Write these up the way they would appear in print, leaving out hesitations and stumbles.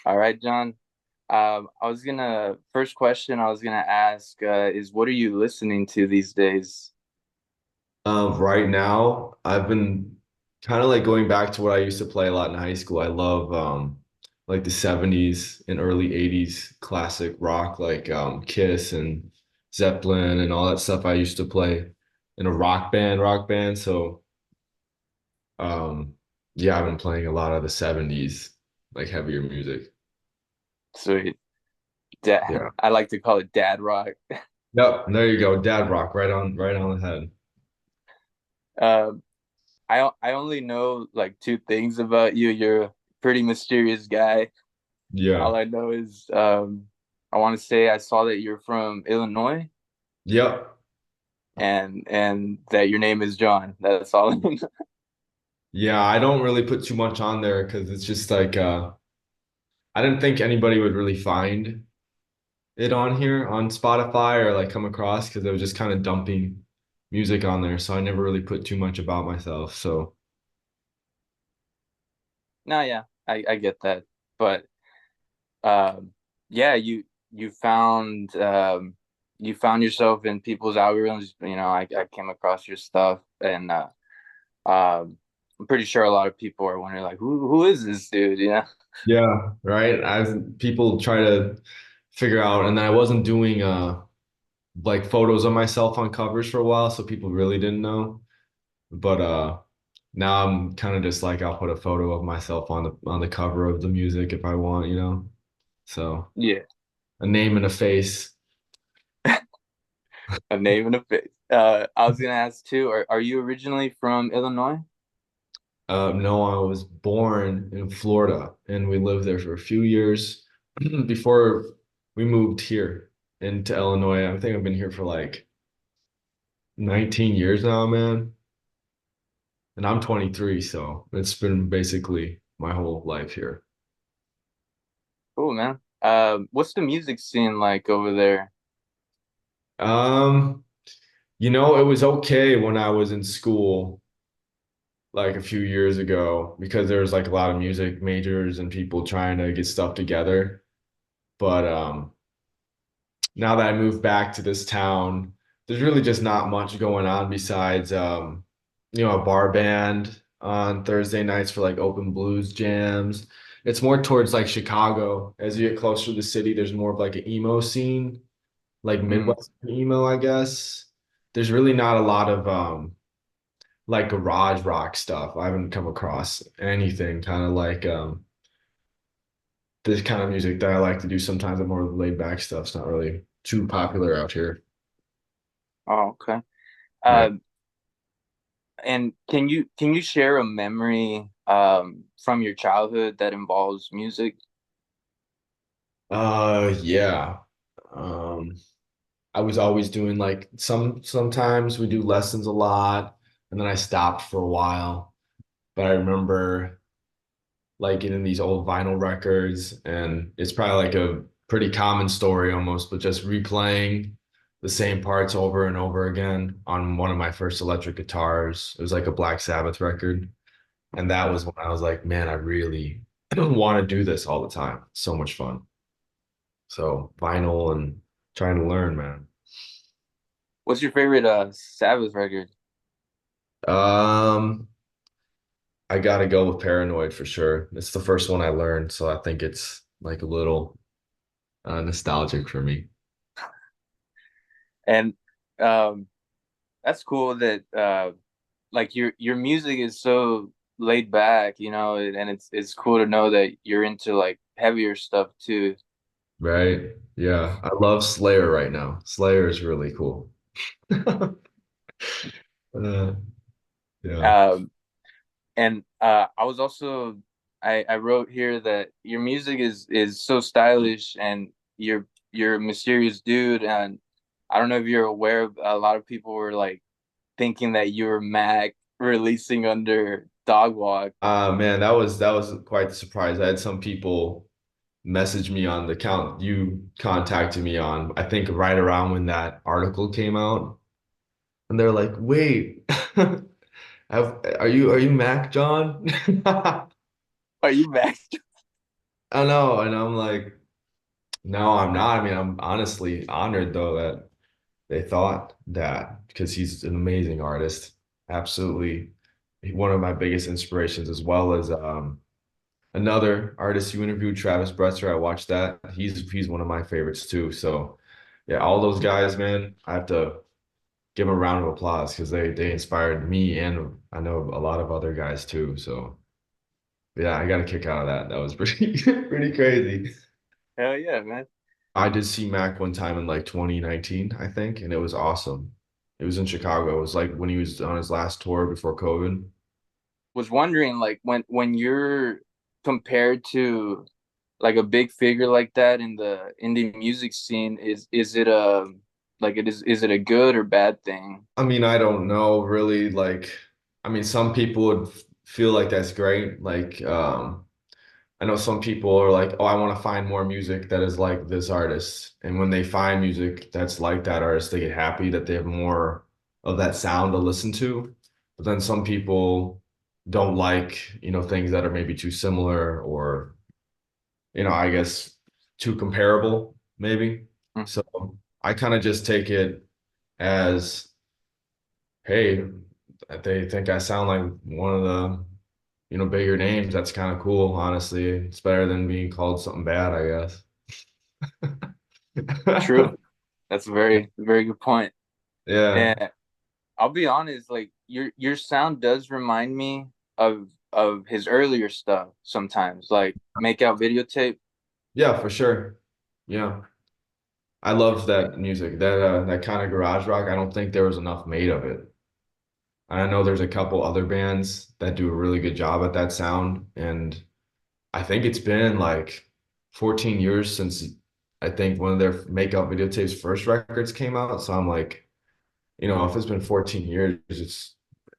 All right, John. First question I was gonna ask is what are you listening to these days? Right now, I've been kind of like going back to what I used to play a lot in high school. I love like the 70s and early 80s classic rock like Kiss and Zeppelin and all that stuff. I used to play in a rock band. So um yeah, I've been playing a lot of the 70s, like heavier music. Sweet. Dad, Yeah. I like to call it dad rock. Yep, there you go. Dad rock, right on the head. Um, I only know like two things about you. You're a pretty mysterious guy. Yeah. All I know is I want to say I saw that you're from Illinois Yep. and that your name is John. That's all. I know. Yeah, I don't really put too much on there because it's just like I didn't think anybody would really find it on here on Spotify or like come across because I was just kind of dumping music on there. So I never really put too much about myself. So No, yeah, I get that, but um, yeah, you found yourself in people's algorithms. I came across your stuff, and I'm pretty sure a lot of people are wondering like, who is this dude? yeah, right. People try to figure out, and I wasn't doing like photos of myself on covers for a while, so people really didn't know. But now I'm kind of just like I'll put a photo of myself on the cover of the music if I want, you know. So Yeah, a name and a face. a name and a face. I was gonna ask too. Are you originally from Illinois? No, I was born in Florida and we lived there for a few years before we moved here into Illinois. I think I've been here for like 19 years now, man. And I'm 23, so it's been basically my whole life here. Cool, man. What's the music scene like over there? Um, it was okay when I was in school, like a few years ago, because there was like a lot of music majors and people trying to get stuff together. But now that I moved back to this town, there's really just not much going on besides a bar band on Thursday nights for like open blues jams. It's more towards like Chicago. As you get closer to the city, there's more of like an emo scene, like Mm. Midwestern emo, I guess. There's really not a lot of like garage rock stuff. I haven't come across anything kind of like this kind of music that I like to do sometimes. The more laid back stuff's not really too popular out here. Oh, okay. Yeah. Uh, and can you share a memory from your childhood that involves music? Yeah. Um, I was always doing like sometimes we do lessons a lot and then I stopped for a while. But I remember like getting these old vinyl records and it's probably like a pretty common story almost, but just replaying the same parts over and over again on one of my first electric guitars. It was like a Black Sabbath record. And that was when I was like, man, I really want to do this all the time. So much fun. So vinyl and trying to learn, man. What's your favorite Sabbath record? Um, I gotta go with Paranoid for sure. It's the first one I learned, so I think it's like a little nostalgic for me. And um, that's cool that like your music is so laid back, and it's cool to know that you're into like heavier stuff too. Right? Yeah. I love Slayer right now. Slayer is really cool. Uh, yeah. Um, and I wrote here that your music is so stylish and you're a mysterious dude, and I don't know if you're aware of a lot of people were like thinking that you were Mac releasing under Dog Walk. Man, that was quite the surprise. I had some people message me on the account you contacted me on, I think right around when that article came out. And they're like, wait, are you Mac John? Are you Mac? I know, and I'm like, no, I'm not. I mean, I'm honestly honored though that they thought that because he's an amazing artist. Absolutely. One of my biggest inspirations, as well as another artist you interviewed, Travis Bretzer. I watched that. He's one of my favorites too. So yeah, all those guys, man, I have to give them a round of applause because they inspired me and I know a lot of other guys too. So yeah, I got a kick out of that. That was pretty pretty crazy. Hell yeah, man. I did see Mac one time in like 2019, I think, and it was awesome. It was in Chicago. It was like when he was on his last tour before COVID. Was wondering like when you're compared to like a big figure like that in the indie music scene, is it a like it is it a good or bad thing? I mean, I don't know really. Like, I mean, some people would feel like that's great. Like, I know some people are like, oh, I want to find more music that is like this artist. And when they find music that's like that artist, they get happy that they have more of that sound to listen to. But then some people don't like, things that are maybe too similar or, I guess too comparable, maybe. Mm. So I kind of just take it as, hey, they think I sound like one of the, bigger names. That's kind of cool, honestly. It's better than being called something bad, I guess. True. That's a very good point. Yeah. And I'll be honest, like your sound does remind me of his earlier stuff sometimes, like make out videotape. Yeah, for sure. Yeah. I love that music. That kind of garage rock. I don't think there was enough made of it. I know there's a couple other bands that do a really good job at that sound, and I think it's been like 14 years since I think one of their Makeup Videotapes first records came out. So I'm like, if it's been 14 years, it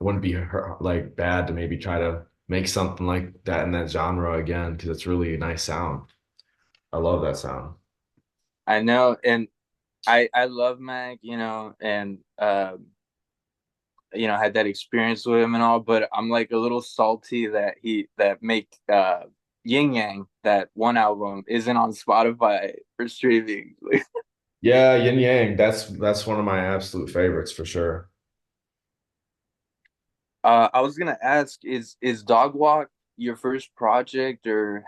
wouldn't be like bad to maybe try to make something like that in that genre again because it's really a nice sound. I love that sound. I know, and I love Mac, and had that experience with him and all, but I'm like a little salty that he that make Yin Yang, that one album, isn't on Spotify for streaming. Yeah, Yin Yang. That's one of my absolute favorites for sure. I was gonna ask, is Dog Walk your first project, or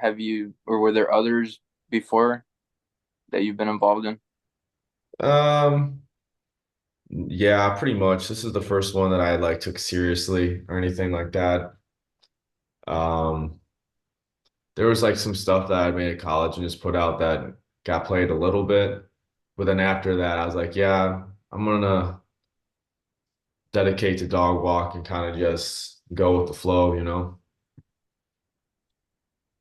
or were there others before that you've been involved in? Um, yeah, pretty much. This is the first one that I like took seriously or anything like that. Um, there was like some stuff that I made at college and just put out that got played a little bit. But then after that, I was like, yeah, I'm gonna dedicate to Dog Walk and kind of just go with the flow.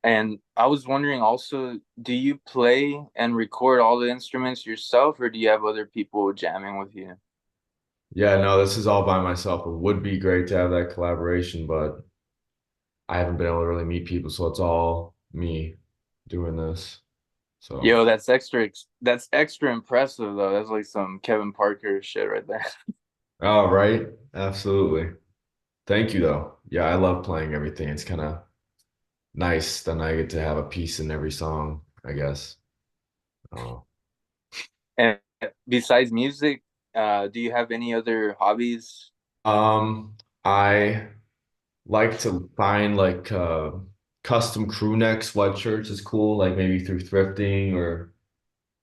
And I was wondering also, do you play and record all the instruments yourself, or do you have other people jamming with you? Yeah, no, this is all by myself. It would be great to have that collaboration, but I haven't been able to really meet people, so it's all me doing this. So, Yo, that's extra impressive though. That's like some Kevin Parker shit right there. oh, right. Absolutely. Thank you, though. Yeah, I love playing everything. It's kind of nice. Then I get to have a piece in every song, I guess. Oh. And besides music, do you have any other hobbies? I like to find like custom crew neck sweatshirts is cool, like maybe through thrifting or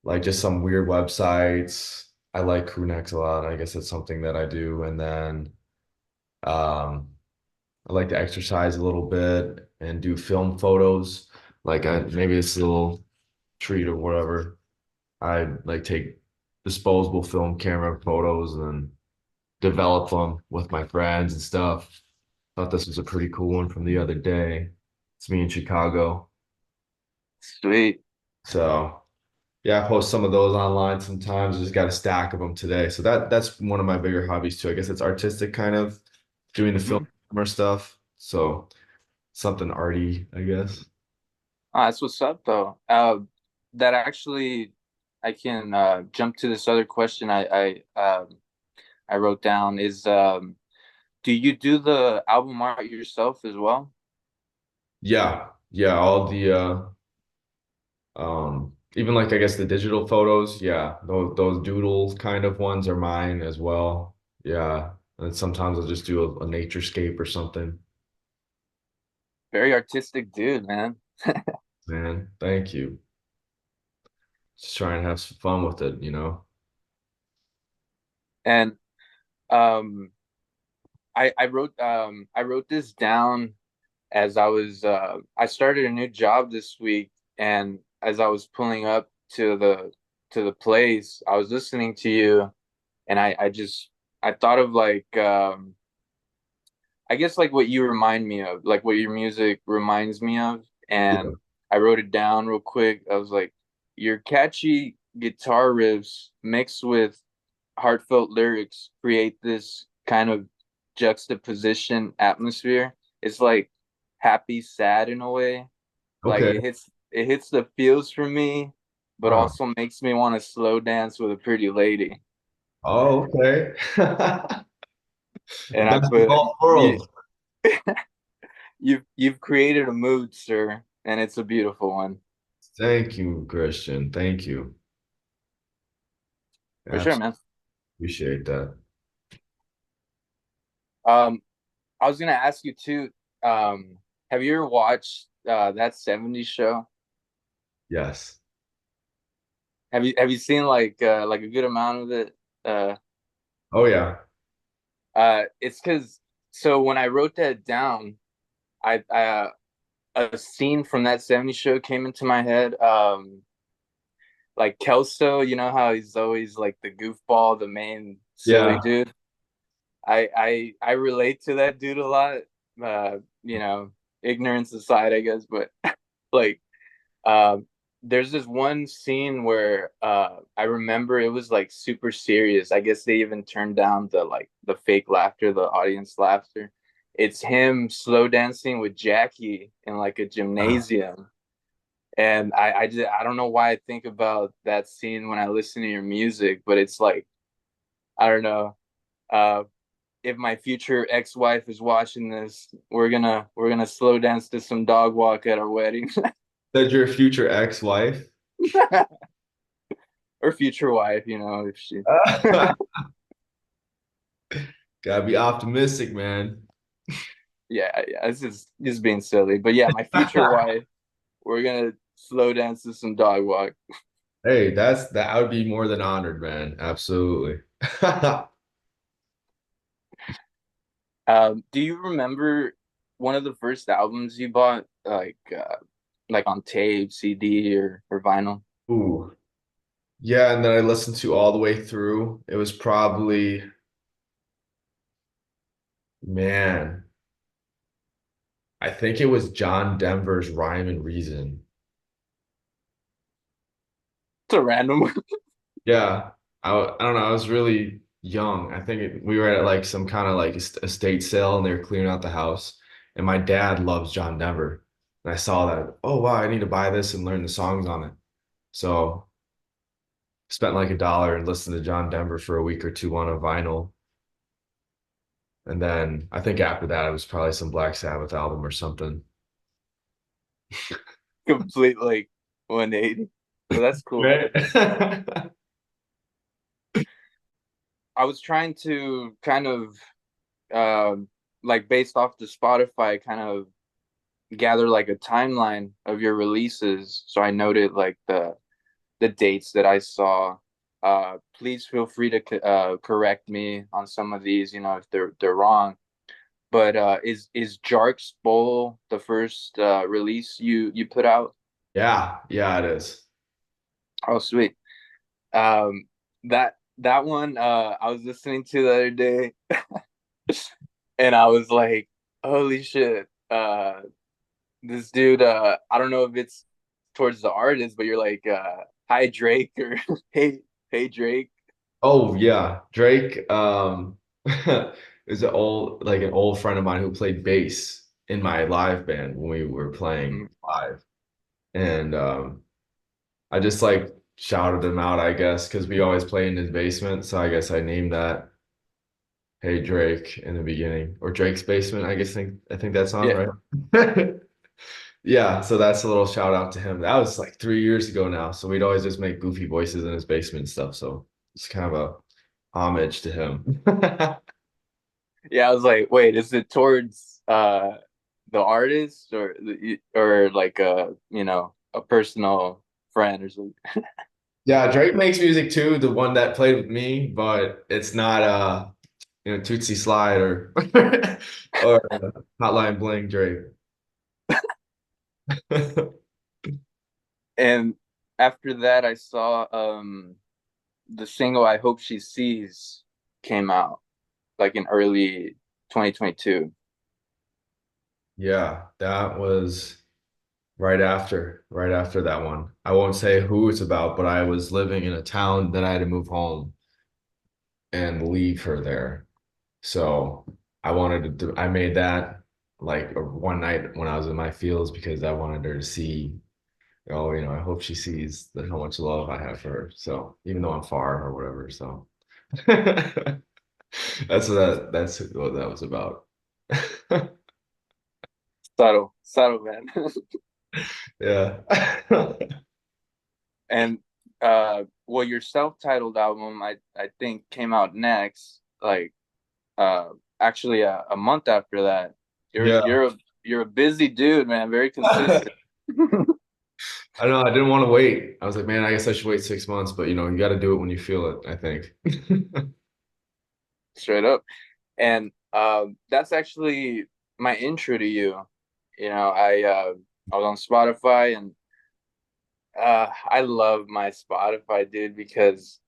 like just some weird websites. I like crew necks a lot. I guess that's something that I do. And then um I like to exercise a little bit and do film photos. Like maybe this little treat or whatever. I like take disposable film camera photos and develop them with my friends and stuff. Thought this was a pretty cool one from the other day. It's me in Chicago. Sweet. So yeah, I post some of those online sometimes. I just got a stack of them today. So that's one of my bigger hobbies too. I guess it's artistic kind of doing the film Mhm. camera stuff. So something arty, I guess. That's what's up though. That actually, I can jump to this other question I wrote down is do you do the album art yourself as well? Yeah. Yeah, all the Even like I guess the digital photos, yeah, those doodles kind of ones are mine as well. Yeah. And sometimes I'll just do a naturescape or something. Very artistic dude, man. Man, thank you. Just try and have some fun with it, you know? And um, I wrote this down as I started a new job this week, and as I was pulling up to the place, I was listening to you, and I thought of I guess like what you remind me of, like what your music reminds me of. Yeah. And I wrote it down real quick. I was like, your catchy guitar riffs mixed with heartfelt lyrics create this kind of juxtaposition atmosphere. It's like happy, sad in a way. Like Okay. it hits the feels for me, but Huh. also makes me want to slow dance with a pretty lady. Oh, okay. And I Best of put all worlds. you've created a mood, sir, and it's a beautiful one. Thank you, Christian. Thank you. For sure, Absolutely man. appreciate that. Um, I was gonna ask you too, have you ever watched that 70s show? Yes. Have you seen like a good amount of it? Uh Oh, yeah. it's because so when I wrote that down, I a scene from that 70s show came into my head. Like Kelso, you know how he's always like the goofball, the main silly Yeah. dude. I relate to that dude a lot. You know, ignorance aside, I guess, but like um there's this one scene where I remember it was like super serious. I guess they even turned down the fake laughter, the audience laughter. It's him slow dancing with Jackie in like a Ah, gymnasium. And I don't know why I think about that scene when I listen to your music, but it's like I don't know. Uh if my future ex-wife is watching this, we're gonna slow dance to some dog walk at our wedding. said your future ex-wife. Or future wife, you know, if she Gotta be optimistic, man. yeah, it's just being silly. But yeah, my future wife, we're gonna slow dance to some dog walk. Hey, that I would be more than honored, man. Absolutely. Do you remember one of the first albums you bought, like on tape, CD, or vinyl? Ooh. Yeah, and then I listened to all the way through. It was probably, man, I think it was John Denver's Rhyme and Reason. It's a random one. Yeah, I don't know. I was really young. I think we were at like some kind of like estate sale and they were clearing out the house. And my dad loves John Denver. And I saw that, oh wow, I need to buy this and learn the songs on it. So spent like $1 and listened to John Denver for a week or two on a vinyl. And then I think after that it was probably some Black Sabbath album or something. Complete like 180. But that's cool. Right? I was trying to kind of like based off the Spotify, kind of gather like a timeline of your releases. So I noted like the dates that I saw. Please feel free to correct me on some of these, you know, if they're wrong. But is Jark's Bowl the first release you put out? Yeah, yeah, it is. Oh, sweet. That one I was listening to the other day, and I was like, holy shit. This dude, I don't know if it's towards the artist, but you're like, hi Drake, or hey Drake. Oh yeah, Drake is an old friend of mine who played bass in my live band when we were playing Mm. live. And I just like shouted him out, I guess, because we always play in his basement. So I guess I named that Hey Drake in the beginning. Or Drake's Basement, I think that's on, Yeah, right? Yeah, so that's a little shout out to him. That was like 3 years ago now. So we'd always just make goofy voices in his basement and stuff. So it's kind of a homage to him. Yeah, I was like, wait, is it towards the artist or like a personal friend or something? Yeah, Drake makes music too, the one that played with me, but it's not Tootsie Slide or or Hotline Bling Drake. And after that, I saw the single "I Hope She Sees" came out like in early 2022. Yeah, that was right after that one. I won't say who it's about, but I was living in a town that I had to move home and leave her there. So I made that like one night when I was in my fields because I wanted her to see, oh, I hope she sees that how much love I have for her. So even though I'm far or whatever, so that's what that was about. Subtle, subtle, man. Yeah. And well, your self-titled album, I think came out next, like uh actually a month after that. You're Yeah. you're a you're a busy dude, man, very consistent. I know I didn't want to wait. I was like, man, I guess I should wait 6 months, but you got to do it when you feel it, I think. Straight up. And that's actually my intro to you. I was on Spotify, and I love my Spotify, dude, because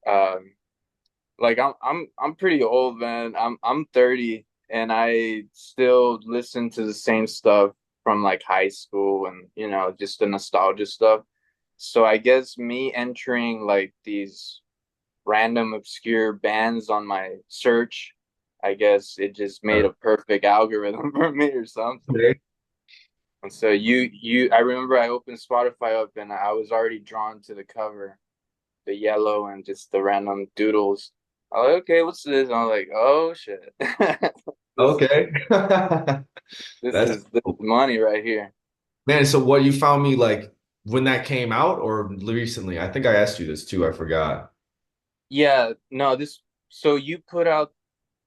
like I'm pretty old, man. I'm 30 and I still listen to the same stuff from like high school and just the nostalgia stuff. So I guess me entering like these random obscure bands on my search, I guess it just made a perfect algorithm for me or something. Okay. And so I remember I opened Spotify up and I was already drawn to the cover, the yellow and just the random doodles. I was like, okay, what's this? And I was like, oh shit. this is Okay. this That's is this is cool. money right here. Man, so what you found me like when that came out or recently? I think I asked you this too. I forgot. Yeah, no, this so you put out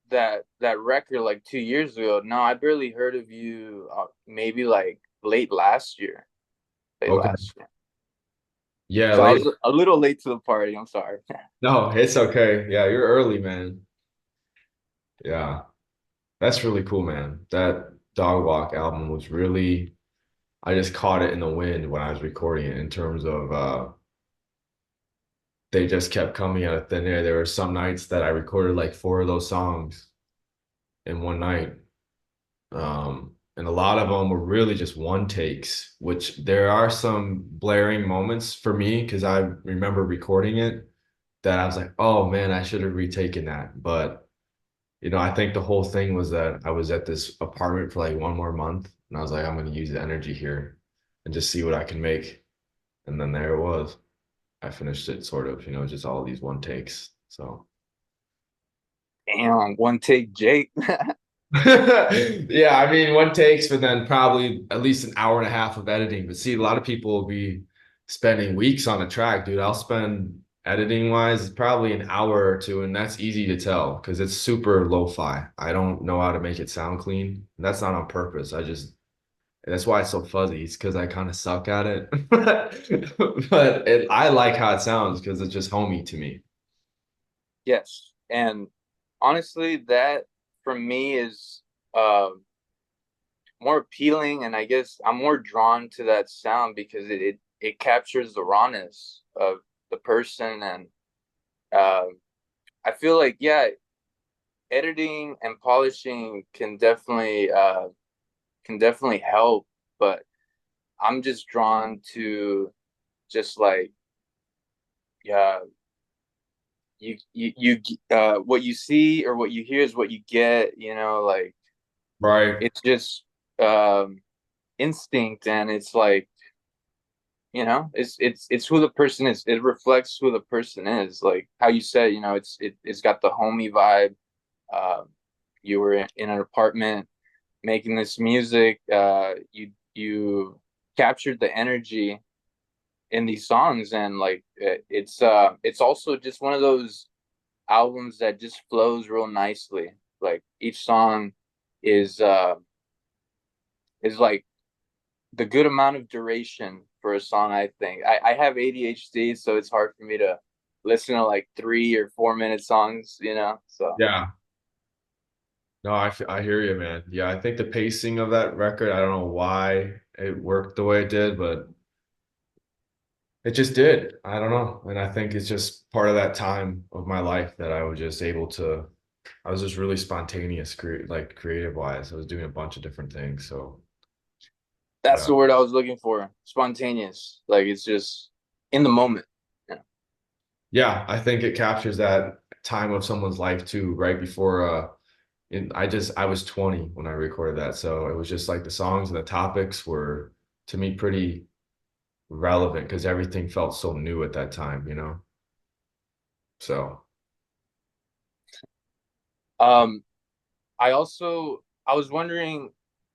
that record like 2 years ago. No, I barely heard of you maybe like late last year. Late Okay. last year. Yeah, So I later. was a little late to the party. I'm sorry. No, it's okay. Yeah, you're early, man. Yeah. That's really cool, man. That Dog Walk album was really, I just caught it in the wind when I was recording it in terms of they just kept coming out of thin air. There were some nights that I recorded like four of those songs in one night. And a lot of them were really just one takes, which there are some blaring moments for me because I remember recording it that I was like, oh man, I should have retaken that. But I think the whole thing was that I was at this apartment for like one more month and I was like, I'm going to use the energy here and just see what I can make. And then there it was. I finished it sort of, just all these one takes. So, Damn, one take Jake. yeah, I mean, one takes, but then probably at least an hour and a half of editing. But see, a lot of people will be spending weeks on a track, dude. I'll spend editing wise probably an hour or two, and that's easy to tell because it's super lo-fi. I don't know how to make it sound clean. That's not on purpose. That's why it's so fuzzy. It's because I kind of suck at it. But I like how it sounds because it's just homey to me. Yes. And honestly, that for me is uh more appealing, and I guess I'm more drawn to that sound because it captures the rawness of the person. And uh, I feel like, yeah, editing and polishing can definitely help, but I'm just drawn to just like, yeah, what you see or what you hear is what you get, like Right. it's just um instinct, and it's like, it's who the person is. It reflects who the person is, like how you said, it's got the homey vibe. um you were in an apartment making this music. You captured the energy in these songs, and like it's also just one of those albums that just flows real nicely. Like each song is uh is like the good amount of duration for a song. I think I have ADHD, so it's hard for me to listen to like 3 or 4 minute songs, so Yeah. No, I hear you, man. Yeah, I think the pacing of that record, I don't know why it worked the way it did, but it just did. I don't know. And I think it's just part of that time of my life that I was just able to, I was just really spontaneous, like creative wise. I was doing a bunch of different things. So, that's yeah. the word I was looking for. Spontaneous. Like it's just in the moment. Yeah. Yeah, I think it captures that time of someone's life too, right before I was 20 when I recorded that. So it was just like the songs and the topics were to me pretty relevant because everything felt so new at that time, you know? So Um, I was wondering,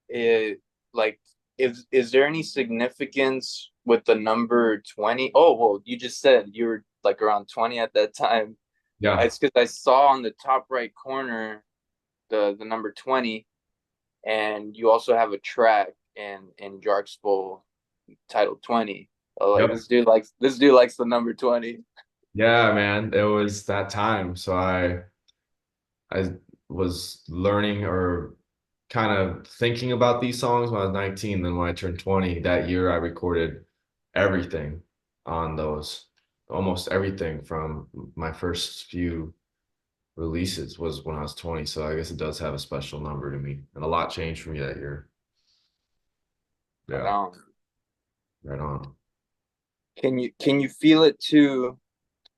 it like is there any significance with the number 20? Oh, well, you just said you were like around 20 at that time. yeah, It's because I saw on the top right corner the number 20, and you also have a track in Jark's Bowl titled 20. Oh, like yep. this dude likes the number 20. Yeah, man. It was that time. So I was learning or kind of thinking about these songs when I was 19. Then when I turned 20, that year I recorded everything on those. Almost everything from my first few releases was when I was 20. So I guess it does have a special number to me. And a lot changed for me that year. Right Yeah, on. right on. Can you feel it too?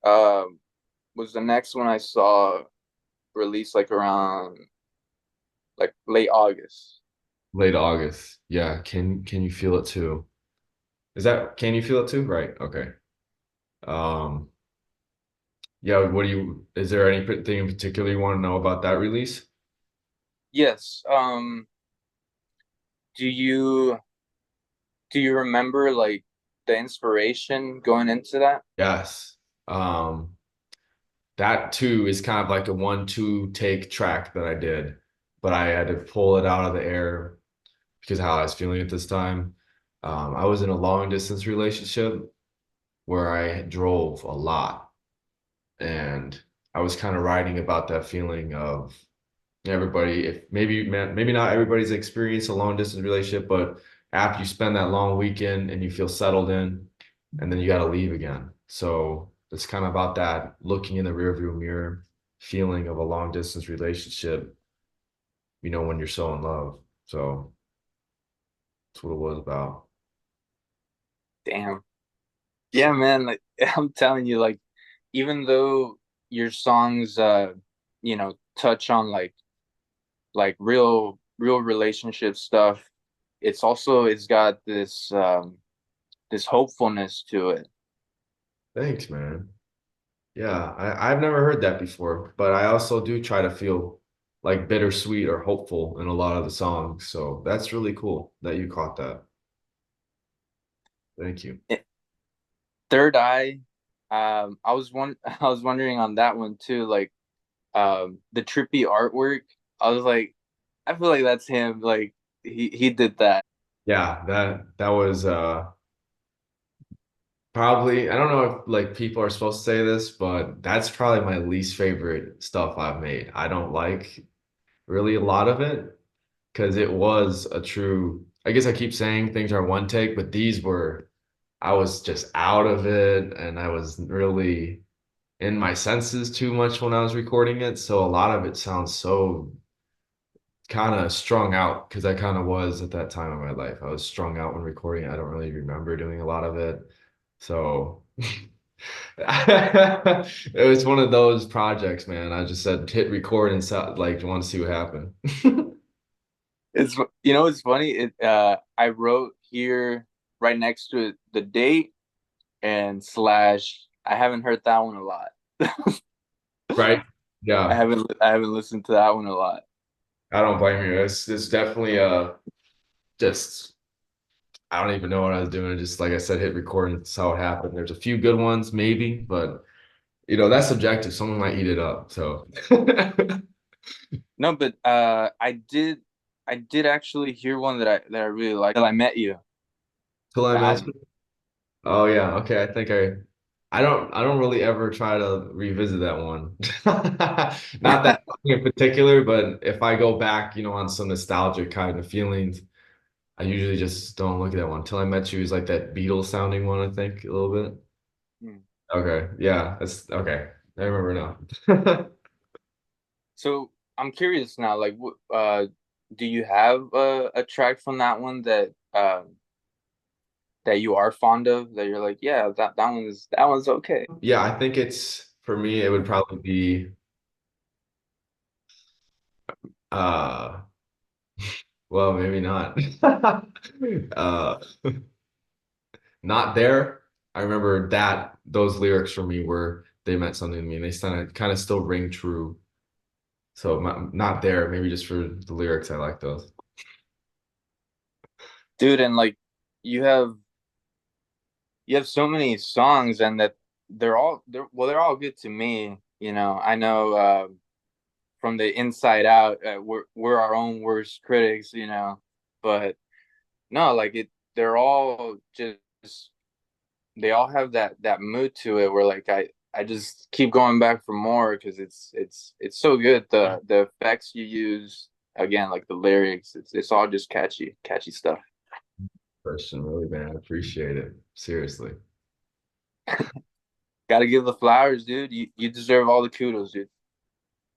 Was the next one I saw released like around like late August. Late August. Yeah, can you feel it too? Is that can you feel it too? Right. Okay. Um yeah, what do you is there anything in particular you want to know about that release? Yes. Do you do you remember like the inspiration going into that? Yes. Um that too is kind of like a 1-2 take track that I did, but I had to pull it out of the air because of how I was feeling at this time. I was in a long distance relationship where I drove a lot and I was kind of writing about that feeling of everybody, if maybe not everybody's experienced a long distance relationship, but after you spend that long weekend and you feel settled in and then you got to leave again. So it's kind of about that looking in the rearview mirror feeling of a long distance relationship, when you're so in love. So that's what it was about. Damn. Yeah, man. Like I'm telling you, like even though your songs touch on like real relationship stuff, it's got this hopefulness to it. Thanks, man. Yeah, I've never heard that before, but I also do try to feel like bittersweet or hopeful in a lot of the songs. So that's really cool that you caught that. Thank you. Third Eye, I was wondering on that one too, like the trippy artwork. I was like, I feel like that's him. Like he did that. Yeah, that was probably I don't know if like people are supposed to say this, but that's probably my least favorite stuff I've made. I don't like really a lot of it because it was a true, I guess I keep saying things are one take, but these were I was just out of it and I was really in my senses too much when I was recording it. So a lot of it sounds so kind of strung out because I kind of was at that time of my life. I was strung out when recording. I don't really remember doing a lot of it. So it was one of those projects, man. I just said hit record and like want to see what happened. It's it's funny. I wrote here right next to it the date and slash. I haven't heard that one a lot. Right? Yeah. I haven't listened to that one a lot. I don't blame you. It's definitely just I don't even know what I was doing. Just like I said, hit record and that's how it happened. There's a few good ones, maybe, but that's subjective. Someone might eat it up. So No, but I did actually hear one that I really liked. Till I Met You, till I the met album. you. Oh yeah, okay. I don't really ever try to revisit that one. Not that song in particular, but if I go back, on some nostalgic kind of feelings, I usually just don't look at that one. Till I Met You is like that Beatles sounding one, I think, a little bit. Hmm. Okay, yeah, that's okay. I remember now. So I'm curious now, like, do you have a track from that one that you are fond of that you're like, yeah, that one's okay. Yeah, I think for me, it would probably be uh well, maybe not. Uh Not there. I remember that those lyrics for me were they meant something to me and they kind of still ring true. So not there, maybe just for the lyrics, I like those. Dude, and like you have you have so many songs and that they're all good to me. I know from the inside out, we're our own worst critics, but no, like they're all just they all have that mood to it where like I just keep going back for more because it's so good. The effects you use, again, like the lyrics, it's all just catchy stuff. Question, really, man. I appreciate it. Seriously. Got to give the flowers, dude. You deserve all the kudos, dude.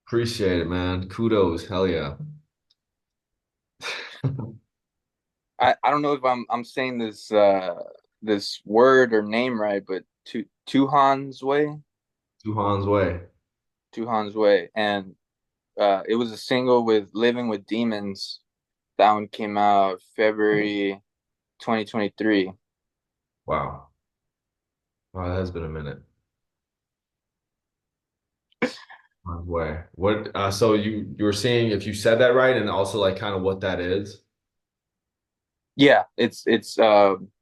Appreciate it, man. Kudos. Hell yeah. I don't know if I'm saying this word or name right, but Tuhan's Way, Tuhan's Way. Tuhan's Way, and it was a single with Living with Demons. That one came out February 2023. Wow. Wow, that has been a minute. Tuhan's Way. What so you were saying if you said that right and also like kind of what that is? Yeah, it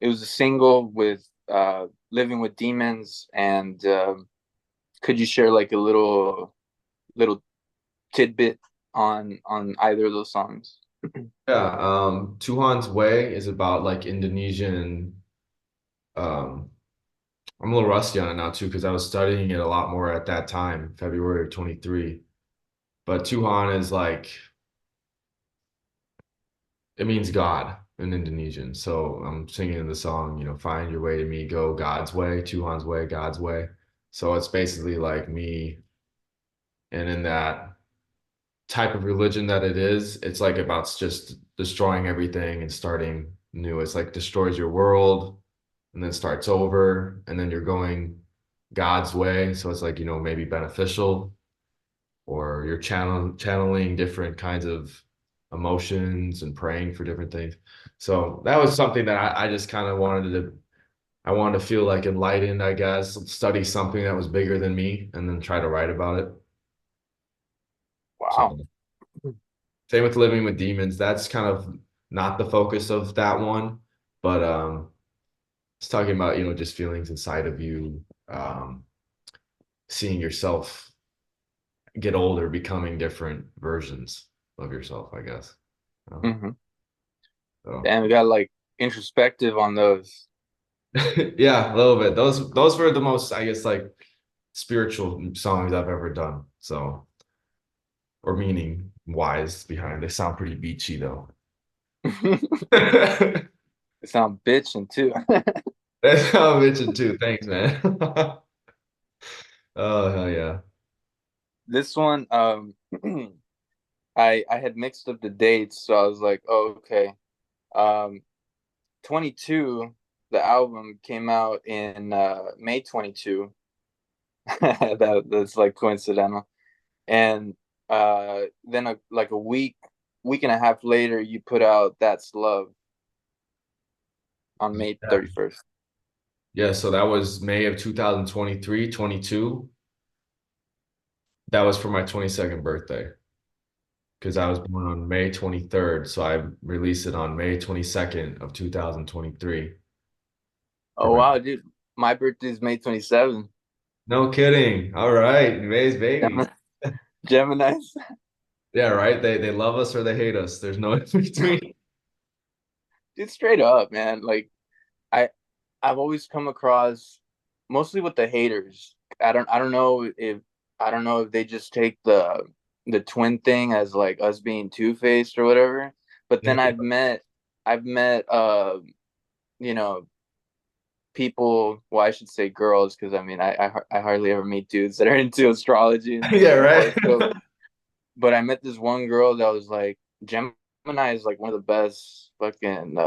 was a single with Living with Demons, and could you share like a little tidbit on either of those songs? Yeah, Tuhan's Way is about like Indonesian um I'm a little rusty on it now too because I was studying it a lot more at that time, February of 23. But Tuhan is like it means God in Indonesian. So I'm singing the song, find your way to me, go God's way, Tuhan's way, God's way. So it's basically like me, and in that type of religion that it is, it's like about just destroying everything and starting new. It's like destroys your world and then starts over, and then you're going God's way. So it's like, maybe beneficial, or you're channeling different kinds of emotions and praying for different things. So that was something that I just kind of I wanted to feel like enlightened, I guess, study something that was bigger than me and then try to write about it. So Wow. same with Living with Demons. That's kind of not the focus of that one, but it's talking about, just feelings inside of you, seeing yourself get older, becoming different versions of yourself, I guess. Um, Hmm. so And we got like introspective on those. yeah, a little bit. Those were the most, I guess, like spiritual songs I've ever done. So or meaning wise behind. They sound pretty beachy though. It sound bitching too. That's how I mentioned too. Thanks, man. Oh hell yeah. This one, I had mixed up the dates, so I was like, oh, okay. Um, 22, the album came out in May 22. That's like coincidental. And then like a week and a half later, you put out That's Love on May Yeah. 31st. Yeah, so that was May of 2023, 22. That was for my 22nd birthday. because I was born on May 23rd, so I released it on May 22nd of 2023 for Oh my. wow, dude. My birthday's May 27th. No kidding. All right, May's babies. Gemini's. Yeah, right. They love us or they hate us. There's no in between. Dude, straight up, man. Like I I've always come across mostly with the haters. I don't know if they just take the twin thing as like us being two-faced or whatever. But then I've met you know people, well, I should say girls, because I mean I hardly ever meet dudes that are into astrology Yeah, and right. horoscope. But I met this one girl that was like, Gemini is like one of the best fucking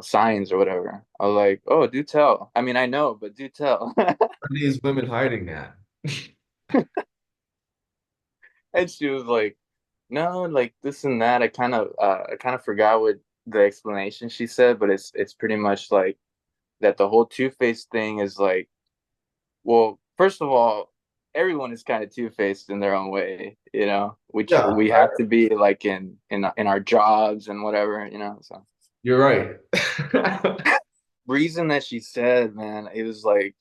signs or whatever. I was like, oh, do tell. I mean, I know, but do tell. Are these women hiding that? And she was like, no, like this and that. I kind of forgot what the explanation she said, but it's pretty much like that the whole two-faced thing is like, well, first of all, everyone is kind of two-faced in their own way, Yeah, we have to be like in our jobs and whatever. So you're right. reason that she said, man, it was like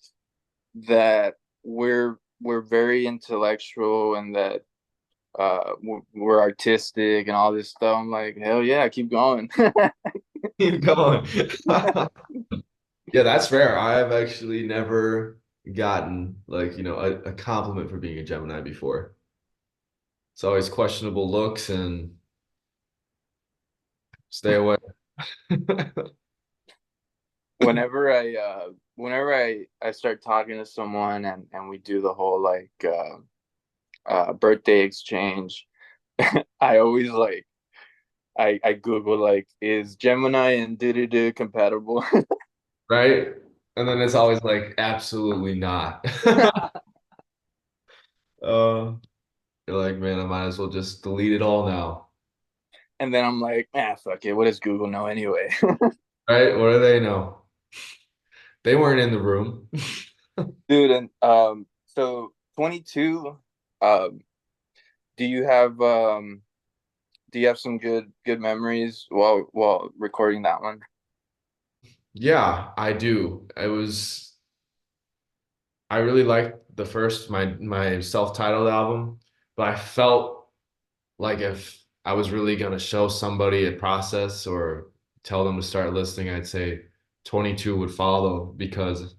that we're very intellectual and that we're artistic and all this stuff. I'm like, hell yeah, keep going. Keep going. Yeah, that's fair. I have actually never gotten like, a compliment for being a Gemini before. It's always questionable looks and stay away. Whenever I start talking to someone and we do the whole like birthday exchange, I always like I Google like, is Gemini and do compatible? Right? And then it's always like, absolutely not. Uh, you're like, man, I might as well just delete it all now. And then I'm like, fuck it. What does Google know anyway? Right? What do they know? They weren't in the room. Dude, and so 22, um, do you have some good memories while recording that one? Yeah, I do. I really liked the first my self-titled album, but I felt like if I was really gonna show somebody a process or tell them to start listening, I'd say 22 would follow because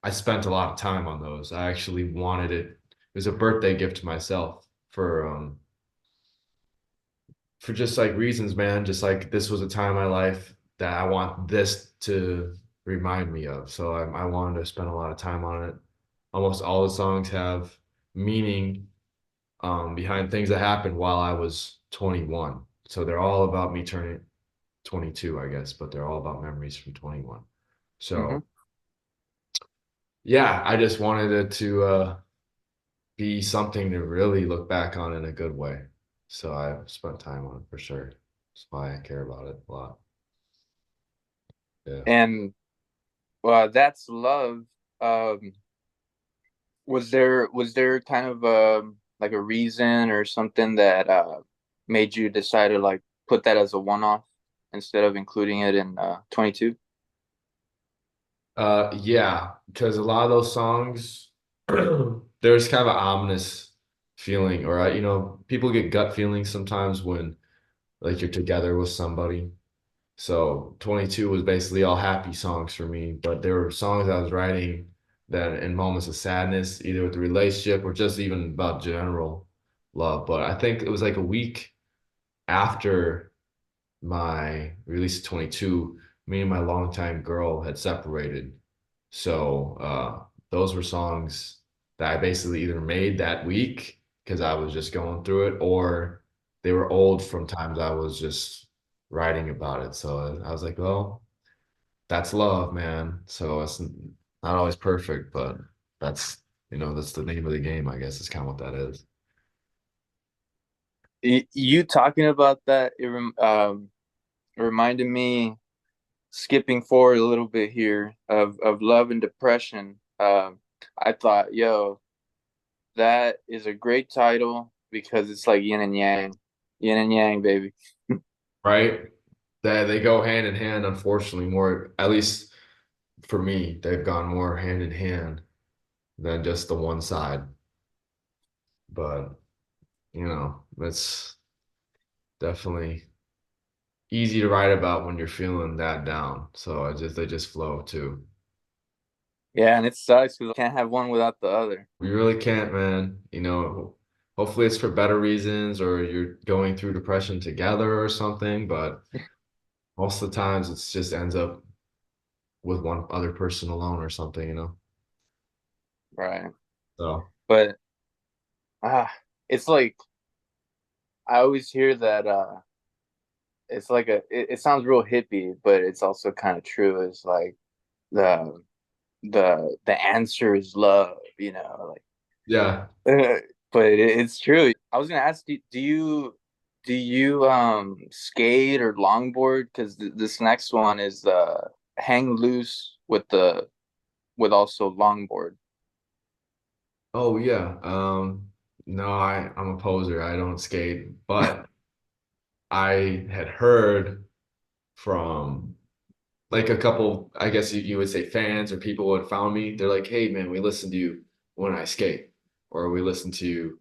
I spent a lot of time on those. I actually wanted it. It was a birthday gift to myself for just like reasons, man. Just like this was a time in my life that I want this to remind me of. So I wanted to spend a lot of time on it. Almost all the songs have meaning behind things that happened while I was 21. So they're all about me turning 22, I guess, but they're all about memories from 21. Hmm. So yeah, I just wanted it to be something to really look back on in a good way. So I spent time on it for sure. That's why I care about it a lot. Yeah. And that's love. Um, was there kind of like a reason or something that made you decide to like put that as a one-off instead of including it in 22? Yeah, because a lot of those songs, there's kind of an ominous feeling, or people get gut feelings sometimes when like you're together with somebody. So 22 was basically all happy songs for me, but there were songs I was writing that in moments of sadness, either with the relationship or just even about general love. But I think it was like a week after my release of 22, me and my longtime girl had separated. So those were songs that I basically either made that week because I was just going through it, or they were old from times I was just writing about it. So I was like, well, that's love, man. So it's not always perfect, but that's that's the name of the game, I guess is kind of what that is. You talking about that, it reminded me, skipping forward a little bit here, of love and depression. I thought, yo, that is a great title because it's like yin and yang. Yin and yang, baby. right? That they go hand in hand, unfortunately, more, at least for me, they've gone more hand in hand than just the one side. But, that's definitely easy to write about when you're feeling that down. So they just flow too. Yeah, and it sucks because can't have one without the other. We really can't, man. Hopefully it's for better reasons or you're going through depression together or something, but most of the times it's just ends up with one other person alone or something. Right. So But ah, it's like I always hear that it's like it sounds real hippie, but it's also kind of true. It's like the the answer is love, yeah. but it's true. I was gonna ask you, do you skate or longboard? Because this next one is hang loose with the with also longboard. Oh yeah. No, I'm a poser. I don't skate, but I had heard from like a couple, I guess you would say fans or people who had found me. They're like, "Hey man, we listen to you when I skate," or we listen to you,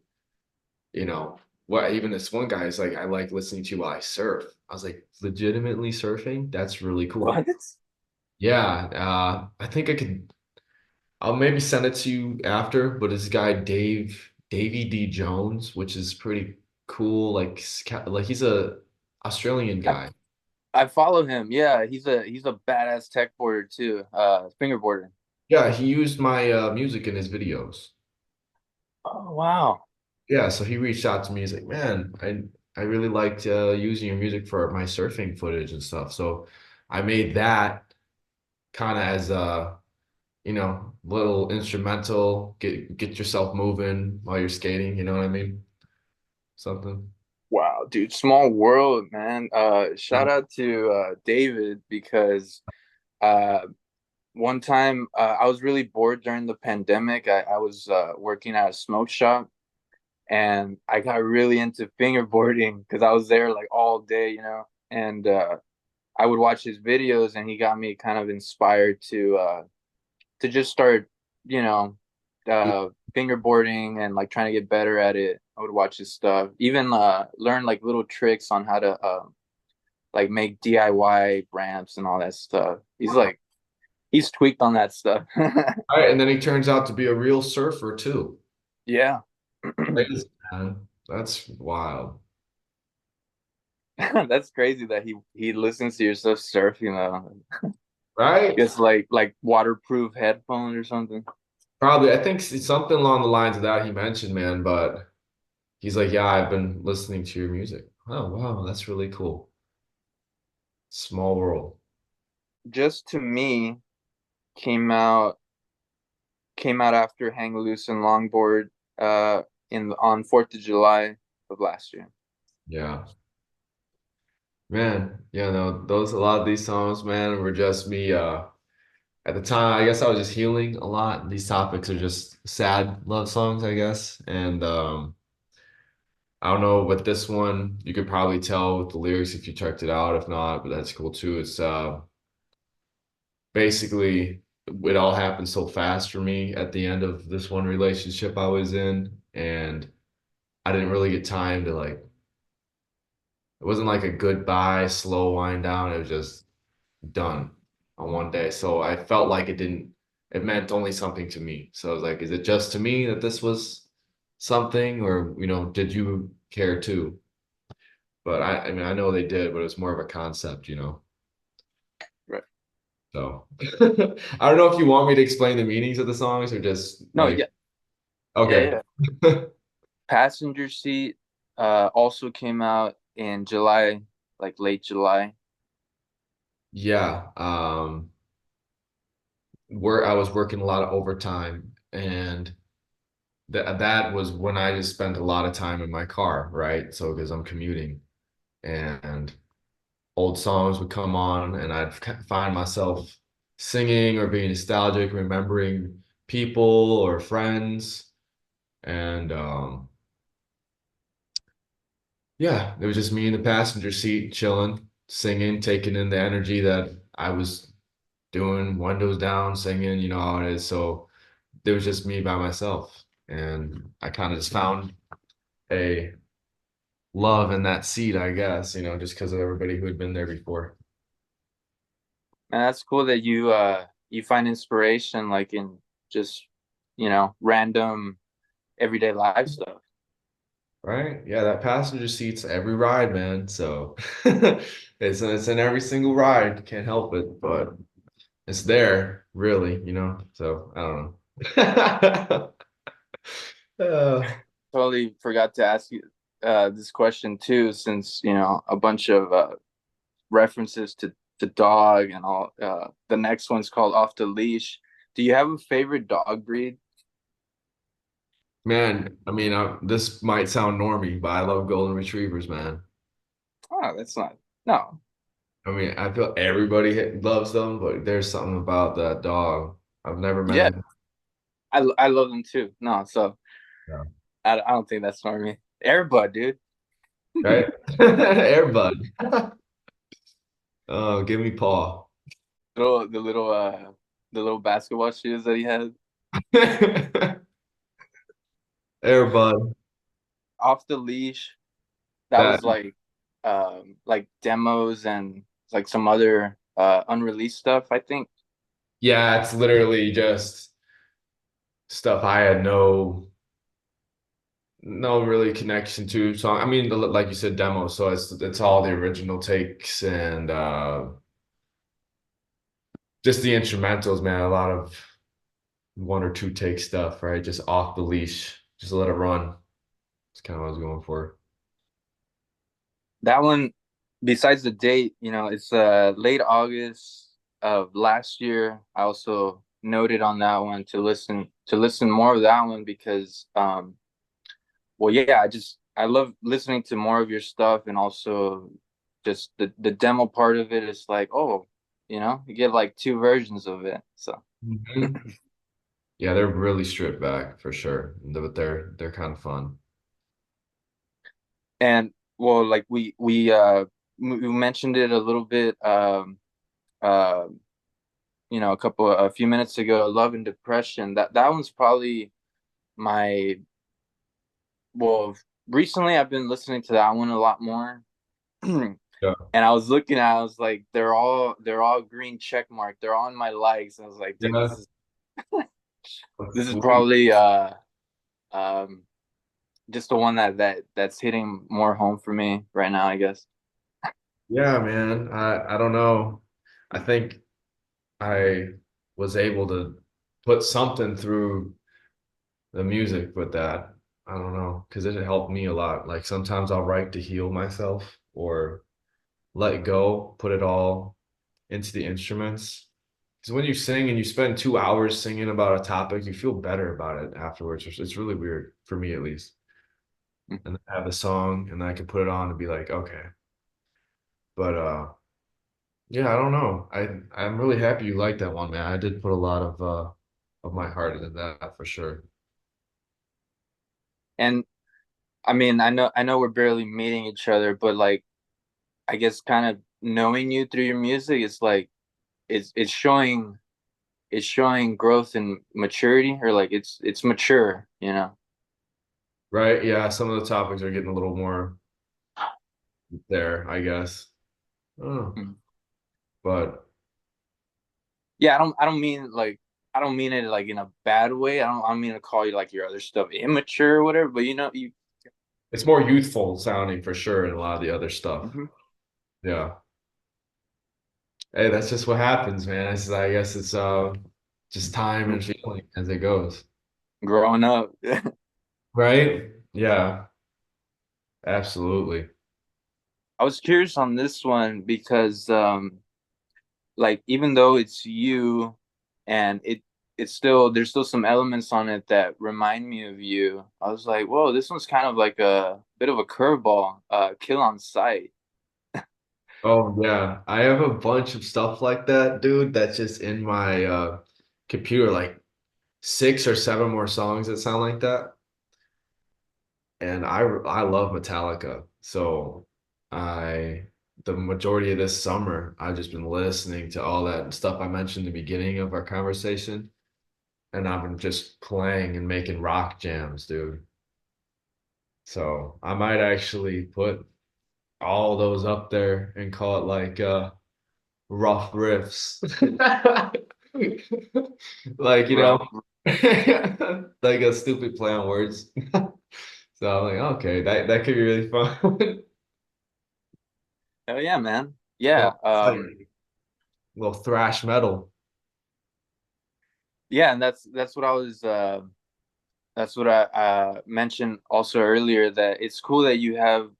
you know, what even this one guy is like, "I like listening to you while I surf." I was like, "Legitimately surfing? That's really cool." What? Yeah, I think I could. I'll maybe send it to you after, but this guy Davy D Jones, which is pretty cool. Like he's a Australian I, guy. I follow him. Yeah, he's a badass tech boarder too. Fingerboarding. Yeah, he used my music in his videos. Oh wow. Yeah, so he reached out to me. He's like, "Man, I really liked using your music for my surfing footage and stuff." So I made that kind of as a little instrumental. Get yourself moving while you're skating. You know what I mean? Something. Wow, dude, small world, man. Yeah. Shout out to David because uh one time I was really bored during the pandemic. I was working at a smoke shop and I got really into fingerboarding because I was there like all day, and I would watch his videos and he got me kind of inspired to just start, you know, fingerboarding and like trying to get better at it. I would watch his stuff, even learn like little tricks on how to like make DIY ramps and all that stuff. He's tweaked on that stuff. All right, and then he turns out to be a real surfer too. Yeah. Crazy, man. That's wild. That's crazy that he listens to your stuff surfing I Right? guess like waterproof headphones or something. Probably. I think it's something along the lines of that he mentioned, man, but he's like, "Yeah, I've been listening to your music." Oh, wow, that's really cool. Small world. Just to me came out came out after Hang Loose and Longboard in on 4th of July of last year. Yeah. Man, yeah, no, those a lot of these songs, man, were just me at the time, I guess I was just healing a lot. These topics are just sad love songs, I guess. And I don't know, with this one, you could probably tell with the lyrics if you checked it out. If not, but that's cool too. It's basically it all happened so fast for me at the end of this one relationship I was in, and I didn't really get time to like it wasn't like a goodbye, slow wind down. It was just done on one day. So I felt like it meant only something to me. So I was like, is it just to me that this was something, or, did you care too? But I mean, I know they did, but it was more of a concept. Right. So I don't know if you want me to explain the meanings of the songs or just No, like, yeah, yeah, okay. yeah. Passenger Seat also came out in July, like late July. Yeah. Where I was working a lot of overtime and that was when I just spent a lot of time in my car, right? So because I'm commuting and old songs would come on and I'd find myself singing or being nostalgic, remembering people or friends. And Yeah, it was just me in the passenger seat, chilling, singing, taking in the energy that I was doing, windows down, singing, you know how it is. So there was just me by myself. And I kind of just found a love in that seat, I guess, you know, just because of everybody who had been there before. And that's cool that you find inspiration like in just, random everyday life stuff. Right? Yeah, that passenger seat's every ride, man. So it's in every single ride. Can't help it, but it's there, really, you know. So I don't know. Uh, Totally forgot to ask you this question too, since a bunch of references to dog and all. The next one's called Off the Leash. Do you have a favorite dog breed? Man, I mean, this might sound normy, but I love golden retrievers, man. Oh, that's not. No. I mean, I feel everybody loves them, but there's something about that dog. I've never met Yeah, any. I love them too. No, so Yeah. I don't think that's normal. Airbud, dude. Right? Airbud. Oh, give me paw. Little the little basketball shoes that he had. Airbud. Off the Leash. That That was like demos and like some other unreleased stuff, I think. yeah, it's literally just stuff I had no really connection to. So I mean, like you said, demo. So it's all the original takes and just the instrumentals, man. A lot of one or two take stuff, right? Just off the leash, just let it run. That's kind of what I was going for. That one, besides the date, it's late August of last year. I also noted on that one to listen more of that one because well, yeah, I love listening to more of your stuff, and also just the demo part of it is like, oh, you get like two versions of it. So Mhm. Yeah, they're really stripped back for sure, but they're kind of fun. and well, like we mentioned it a little bit uh a few minutes ago, Love and Depression. That one's probably my well, recently I've been listening to that one a lot more. Yeah, And I was looking at, I was like, they're all green check mark. They're on my likes. And I was like, dude, yeah, this is sweet. probably um just the one that's hitting more home for me right now, I guess. Yeah, man. I don't know. I think I was able to put something through the music with that. I don't know, because it helped me a lot. Like sometimes I'll write to heal myself or let go, put it all into the instruments. Because when you sing and you spend 2 hours singing about a topic, you feel better about it afterwards. It's really weird for me at least. And then I have the song and then I can put it on and be like, okay. But yeah, I don't know. I'm really happy you like that one, man. I did put a lot of my heart into that for sure. And I mean, I know we're barely meeting each other, but like I guess kind of knowing you through your music, it's like it's showing growth and maturity, or like it's mature. Right? Yeah, some of the topics are getting a little more there, I guess. Oh, Mhm. but Yeah, I don't mean it like in a bad way. I don't mean to call you like your other stuff immature or whatever, but you. it's more youthful sounding for sure and a lot of the other stuff. Mhm. Yeah. Hey, that's just what happens, man. I guess it's just time and feeling as it goes. Growing up. Right? Yeah, absolutely. I was curious on this one because like even though it's you and it's still there's still some elements on it that remind me of you. I was like, whoa, this one's kind of like a bit of a curveball, Kill on Sight. Oh yeah, I have a bunch of stuff like that, dude. That's just in my computer, like 6 or 7 more songs that sound like that. and I love Metallica. So I the majority of this summer I've just been listening to all that stuff I mentioned in the beginning of our conversation, and I've been just playing and making rock jams, dude. So I might actually put all those up there and call it like rough riffs. Like, Rough. like a stupid play on words. So I'm like, okay, that could be really fun. Hell yeah, man. So Yeah. it's like a little thrash metal. Yeah, and that's what I was that's what I mentioned also earlier, that it's cool that you have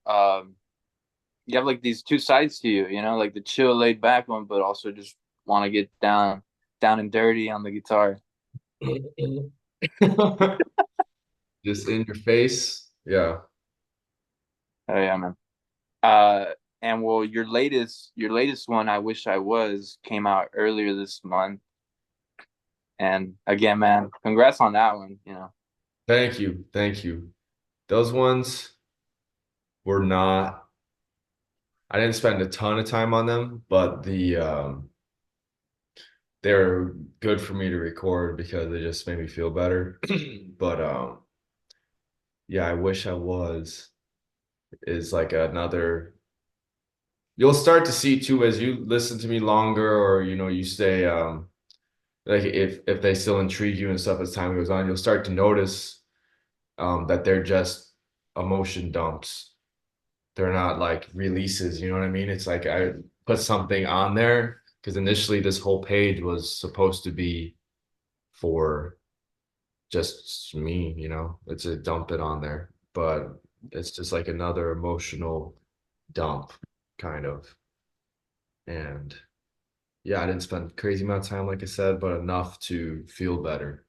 like these two sides to you, like the chill laid back one, but also just want to get down and dirty on the guitar. Just in your face. Yeah. Oh yeah, man. Uh and well, your latest one, I Wish I Was, came out earlier this month. And again, man, congrats on that one. Thank you. Thank you. Those ones were not, I didn't spend a ton of time on them, but they're good for me to record because they just made me feel better. But yeah, I wish I was is like another, you'll start to see too as you listen to me longer, or you stay like if they still intrigue you and stuff as time goes on, you'll start to notice that they're just emotion dumps. They're not like releases, you know what I mean? It's like I put something on there because initially this whole page was supposed to be for just me, it's a dump it on there, but it's just like another emotional dump kind of. And yeah, I didn't spend crazy amount of time, like I said, but enough to feel better.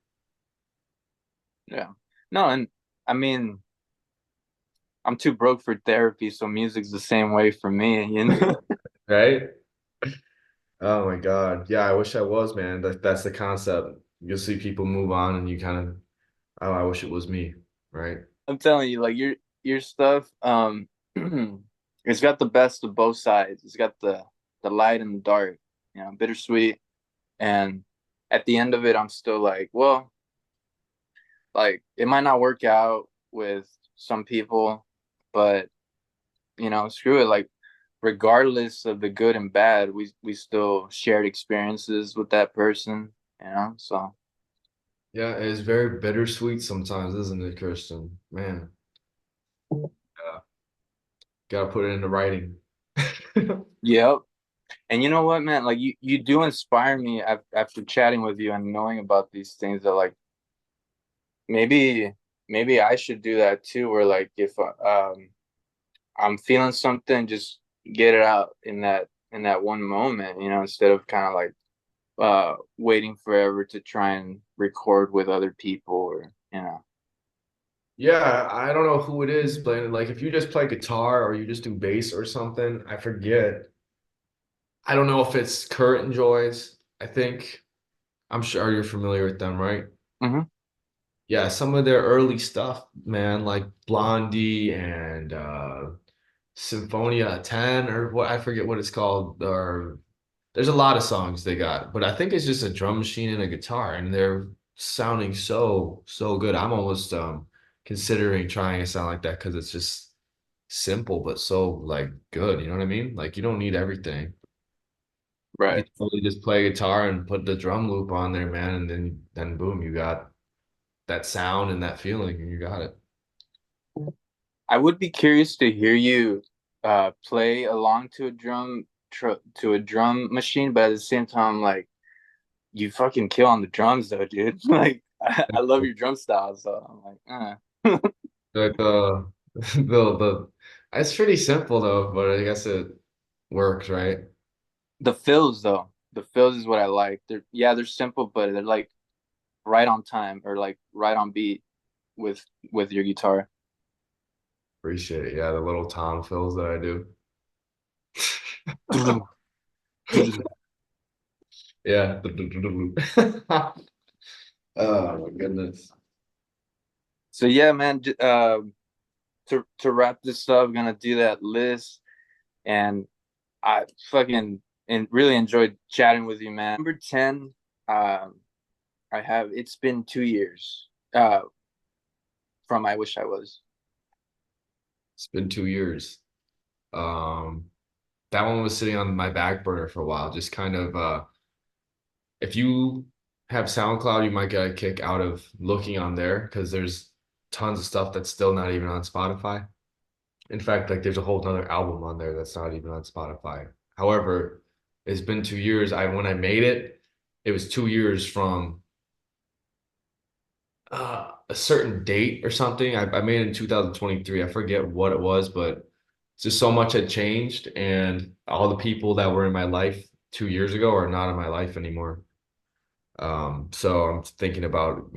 Yeah. No, and I mean, I'm too broke for therapy, so music's the same way for me. Right? Oh my God. Yeah, I wish I was, man. That's the concept. You'll see people move on and you kind of, oh, I wish it was me, right? I'm telling you, like your stuff, it's got the best of both sides. It's got the light and the dark, bittersweet. And at the end of it, I'm still like, well, like it might not work out with some people, but screw it. Like regardless of the good and bad, we still shared experiences with that person. So Yeah, it's very bittersweet sometimes, isn't it, Christian? Man, yeah, gotta put it into writing. yep. And you know what, man? Like you do inspire me after chatting with you and knowing about these things, that like maybe I should do that too. Where like if I'm feeling something, just get it out in that one moment, instead of kind of like waiting forever to try and record with other people or. Yeah, I don't know who it is, but like if you just play guitar or you just do bass or something, I forget. I don't know if it's Current Joys. I think I'm sure you're familiar with them, right? Hmm. Yeah, some of their early stuff, man, like Blondie and Symphonia 10 or what I forget what it's called. Or there's a lot of songs they got, but I think it's just a drum machine and a guitar, and they're sounding so good. I'm almost considering trying to sound like that because it's just simple but so like good. You know what I mean? Like you don't need everything. You Right. can totally just play guitar and put the drum loop on there, man, and then boom, you got that sound and that feeling, and you got it. I would be curious to hear you play along to a drum machine, but at the same time, like you fucking kill on the drums though, dude. Like I love your drum style, so I'm like, Like the it's pretty simple though, but I guess it works, right? the fills though. The fills is what I like. They're simple, but they're like right on time, or like right on beat with your guitar. Appreciate it. Yeah, the little tom fills that I do. Yeah. Oh my goodness. So yeah, man. to wrap this up, gonna do that list, and I fucking and really enjoyed chatting with you, man. Number 10, um, I have It's Been 2 Years from I Wish I Was. It's been 2 years. Um, that one was sitting on my back burner for a while. Just kind of if you have SoundCloud, you might get a kick out of looking on there because there's tons of stuff that's still not even on Spotify. In fact, like there's a whole other album on there that's not even on Spotify. However, it's been 2 years. I when I made it, it was 2 years from a certain date or something. I made it in 2023. I forget what it was, but just so much had changed, and all the people that were in my life 2 years ago are not in my life anymore. So I'm thinking about,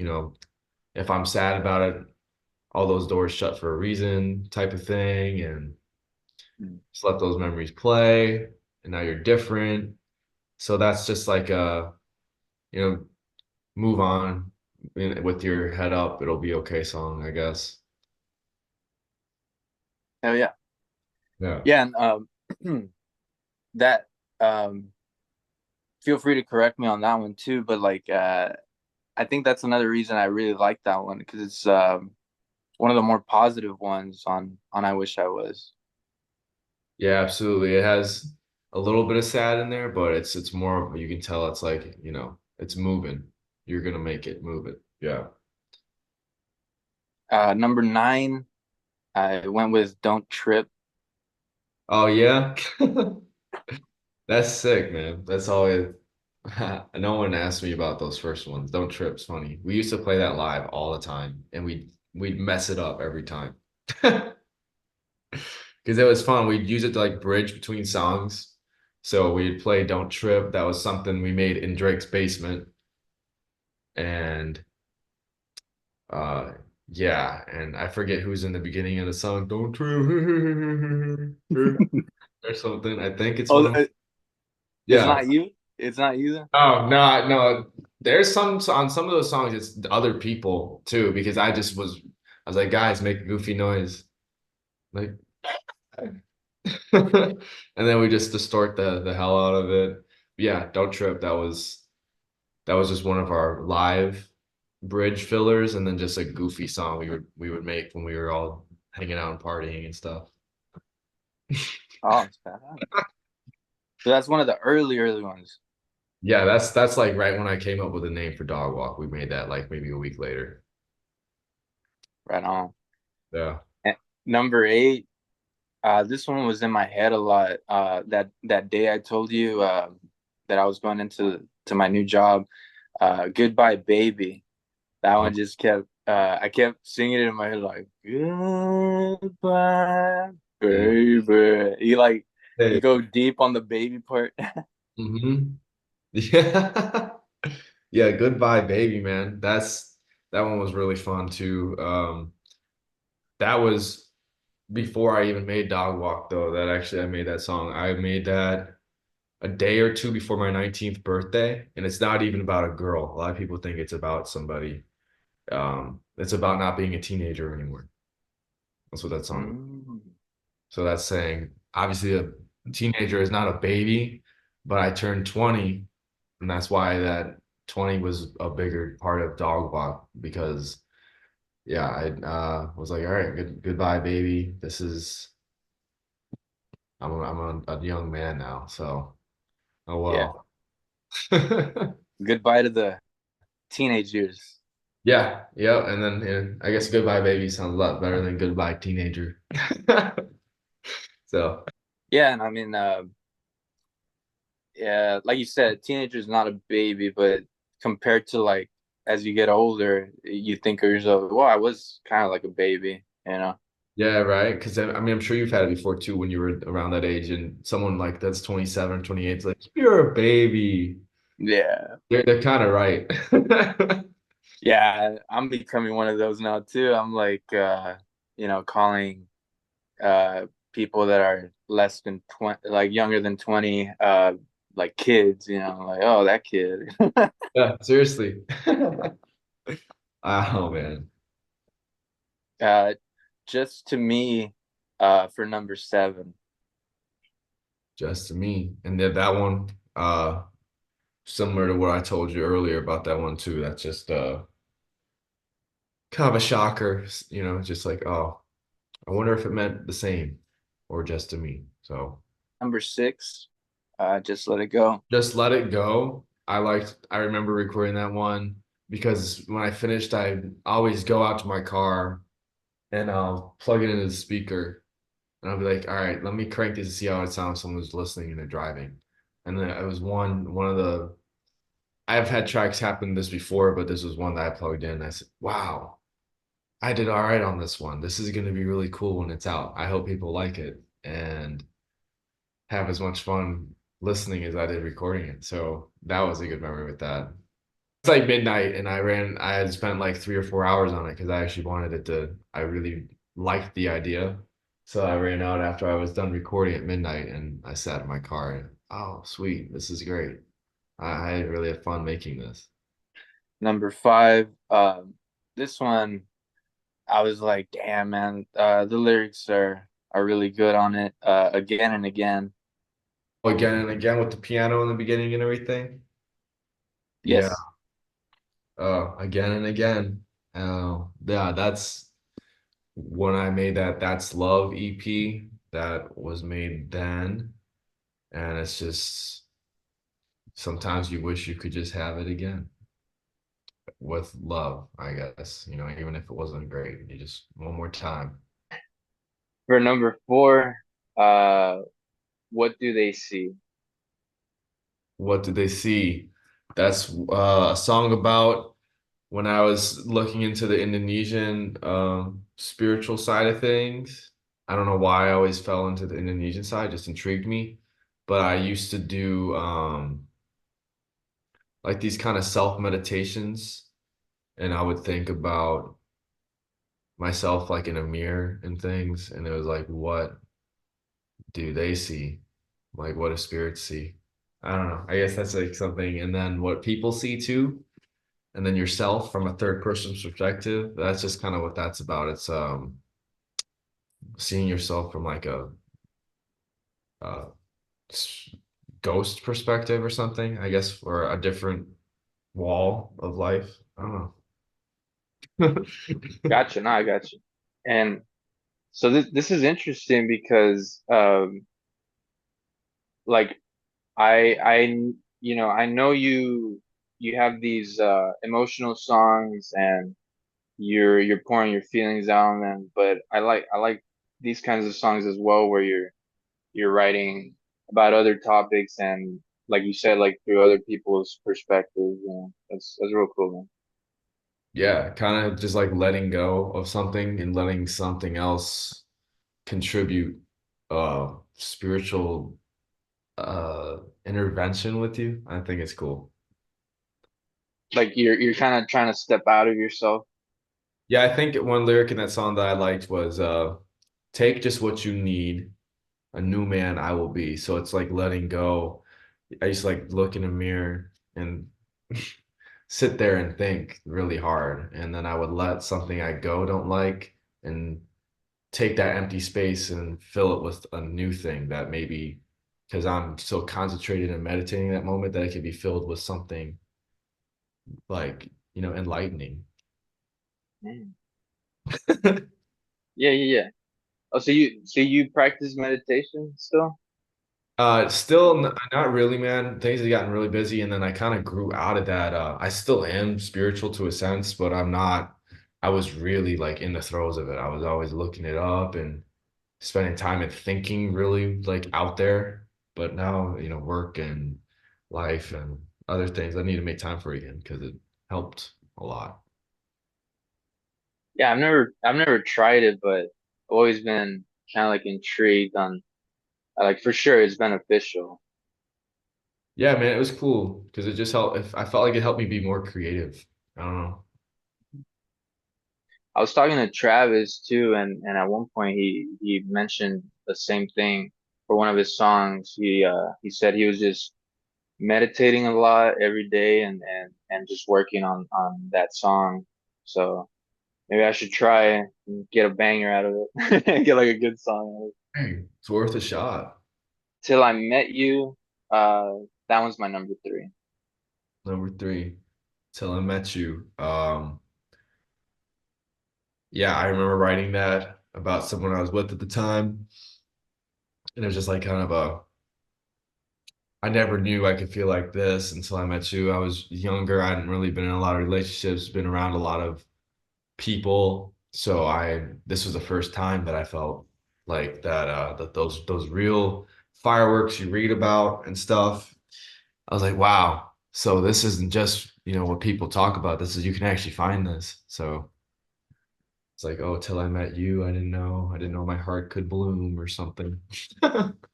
if I'm sad about it, all those doors shut for a reason type of thing, and Mm. just let those memories play. And now you're different. So that's just like you know, move on with your head up. It'll be okay song, I guess. Hell yeah, Yeah. yeah, and that um, feel free to correct me on that one too. But like, I think that's another reason I really like that one because it's one of the more positive ones on I Wish I Was. Yeah, absolutely. It has a little bit of sad in there, but it's more of you can tell it's like, it's moving. You're gonna make it move it. Yeah. Number 9, I went with Don't Trip. Oh yeah. That's sick, man. That's always no one asked me about those first ones. Don't trip's funny. We used to play that live all the time and we'd mess it up every time. Because it was fun. We'd use it to like bridge between songs. So we'd play Don't Trip. That was something we made in Drake's basement. And uh yeah, and I forget who's in the beginning of the song, Don't Trip or something. I think it's one Oh, of it's yeah. not you. It's not you then. Oh no, no. There's some on some of those songs. It's other people too, because I was like, guys, make a goofy noise, like, and then we just distort the hell out of it. Yeah, don't trip. That was just one of our live bridge fillers, and then just a goofy song we would make when we were all hanging out and partying and stuff. Oh, it's bad. So that's one of the early ones. Yeah, that's like right when I came up with a name for Dog Walk. We made that like maybe a week later. Right on. Yeah. And number 8, this one was in my head a lot. That day I told you that I was going to my new job. Goodbye, baby. That one just kept. I kept singing it in my head like goodbye, Hey, baby. You hey. go deep on the baby part. Hmm. Yeah. Yeah, goodbye, baby, man. That one was really fun too. That was before I even made Dog Walk though. That actually I made that song. I made that a day or two before my 19th birthday, and it's not even about a girl. A lot of people think it's about somebody. It's about not being a teenager anymore. That's what that song. Mm. So that's saying obviously a teenager is not a baby, but I turned 20, and that's why that 20 was a bigger part of Dog Walk because yeah, I was like, all right, goodbye, baby. I'm a young man now, so oh Yeah. well. Goodbye to the teenage years. Yeah, yeah, and then I guess goodbye, baby sounds a lot better than goodbye, teenager. So Yeah, and I mean, yeah, like you said, teenager's not a baby, but compared to like as you get older, you think of yourself, well, I was kind of like a baby, you know? yeah, right. Because I mean, I'm sure you've had it before too when you were around that age, and someone like that's 27, 28 is like, you're a baby. Yeah. They're kind of right. Yeah, I'm becoming one of those now too. I'm like, calling people that are less than 20, like younger than 20, like kids, like, oh, that kid. Yeah, seriously. Oh man. uh, Just to me, for number seven. Just to me. And then that one, similar to what I told you earlier about that one too. That's just kind of a shocker, just like, oh, I wonder if it meant the same or just to me. So Number six, just let it go. just let it go. I remember recording that one because when I finished, I always go out to my car and I'll plug it into the speaker and I'll be like, all right, let me crank this to see how it sounds if someone's listening and they're driving. And then it was one of the I've had tracks happen this before, but this was one that I plugged in. I said, wow, I did all right on this one. This is going to be really cool when it's out. I hope people like it and have as much fun listening as I did recording it. So that was a good memory with that. It's like midnight and I had spent like 3 or 4 hours on it because I actually wanted it to, I really liked the idea. So I ran out after I was done recording at midnight and I sat in my car and, oh, sweet, this is great. I really had fun making this. Number five, this one, I was like, damn, man, the lyrics are really good on it. Again and again. Again and again with the piano in the beginning and everything. Yeah, Yes. again and again. Yeah, that's when I made that That's Love EP that was made then. And it's just sometimes you wish you could just have it again with love, I guess. Even if it wasn't great, you just one more time. For number four, uh, what do they see? What did they see? That's a song about when I was looking into the Indonesian spiritual side of things. I don't know why I always fell into the Indonesian side, just intrigued me. But I used to do like these kind of self meditations, and I would think about myself like in a mirror and things, and it was like, what do they see? Like, what do spirits see? I don't know. I guess that's like something, and then what people see too, and then yourself from a third person perspective. That's just kind of what that's about. It's seeing yourself from like a ghost perspective or something, I guess, or a different wall of life. I don't know. Gotcha. No, I got you. And so this is interesting because like I know you have these emotional songs and you're pouring your feelings out on them, but I like these kinds of songs as well where you're writing about other topics and like you said, like through other people's perspectives. That's real cool, man. Yeah, kind of just like letting go of something and letting something else contribute spiritual intervention with you. I think it's cool. Like you're kind of trying to step out of yourself. Yeah, I think one lyric in that song that I liked was take just what you need, a new man I will be. So it's like letting go. I used to like look in a mirror and sit there and think really hard. And then I would let something I don't like and take that empty space and fill it with a new thing that maybe because I'm so concentrated and meditating that moment that it could be filled with something like, enlightening. Mm. Yeah, yeah, yeah. Oh, so you practice meditation still? Still not really, man. Things have gotten really busy, and then I kind of grew out of that. I still am spiritual to a sense, but I'm not. I was really like in the throes of it. I was always looking it up and spending time and thinking really like out there. But now, work and life and other things, I need to make time for again because it helped a lot. Yeah, I've never tried it, but I've always been kind of like intrigued on like for sure it's beneficial. Yeah, man, it was cool because it just helped. If I felt like it helped me be more creative. I don't know. I was talking to Travis too, and at one point he mentioned the same thing for one of his songs. He said he was just meditating a lot every day and just working on that song. So Maybe I should try and get a banger out of it. Get like a good song out of it. Hey, it's worth a shot. Till I Met You, uh, that one's my number three. Number three, Till I Met You. Yeah, I remember writing that about someone I was with at the time. And it was just like kind of I never knew I could feel like this until I met you. I was younger. I hadn't really been in a lot of relationships, been around a lot of people. So this was the first time that I felt like that, that those real fireworks you read about and stuff. I was like, wow. So this isn't just, what people talk about. This is, you can actually find this. So it's like, oh, till I met you, I didn't know. I didn't know my heart could bloom or something.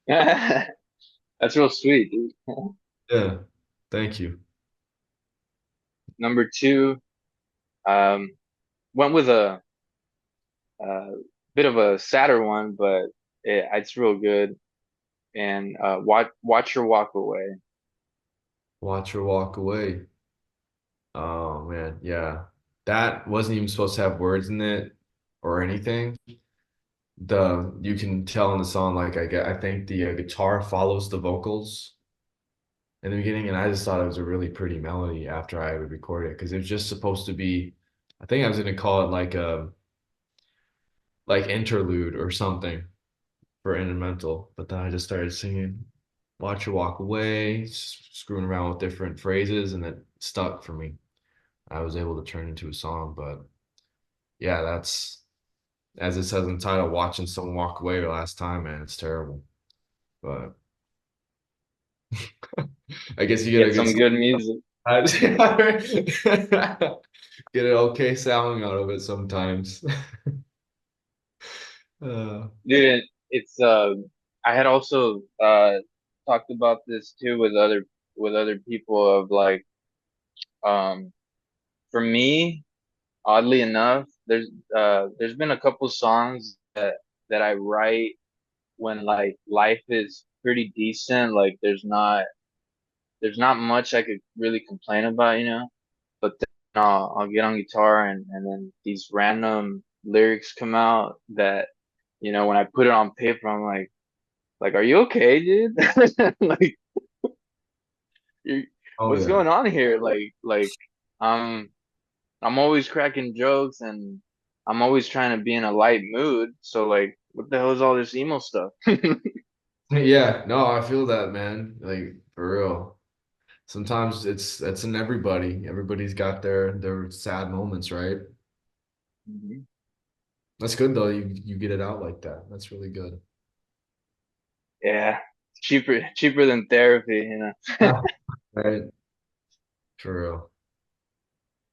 That's real sweet, dude. Yeah. Thank you. Number two, um, went with a bit of a sadder one, but it's real good. And watch her walk away. Watch her walk away. Oh man, yeah. That wasn't even supposed to have words in it or anything. You can tell in the song, like I think the guitar follows the vocals in the beginning, and I just thought it was a really pretty melody after I would record it because it was just supposed to be. I think I was gonna call it like a like interlude or something for instrumental, but then I just started singing "Watch Her Walk Away," screwing around with different phrases, and it stuck for me. I was able to turn into a song, but yeah, that's as it says in the title, watching someone walk away the last time, man, it's terrible. But I guess you get a Get good some good music. get an okay sound out of it sometimes. Uh, Dude, it's I had also talked about this too with other people of like um for me, oddly enough, there's been a couple songs that I write when like life is pretty decent, like there's not much I could really complain about, you know. But then I'll get on guitar and then these random lyrics come out that, you know, when I put it on paper, I'm like, are you okay, dude? Like, you, oh what's yeah. going on here? Um, I'm always cracking jokes and I'm always trying to be in a light mood. So like, what the hell is all this emo stuff? Yeah, no, I feel that, man. Like for real. Sometimes it's in everybody. Everybody's got their sad moments, right? Mhm. That's good though. You get it out like that. That's really good. Yeah, cheaper than therapy, you know. Ah, right. For real.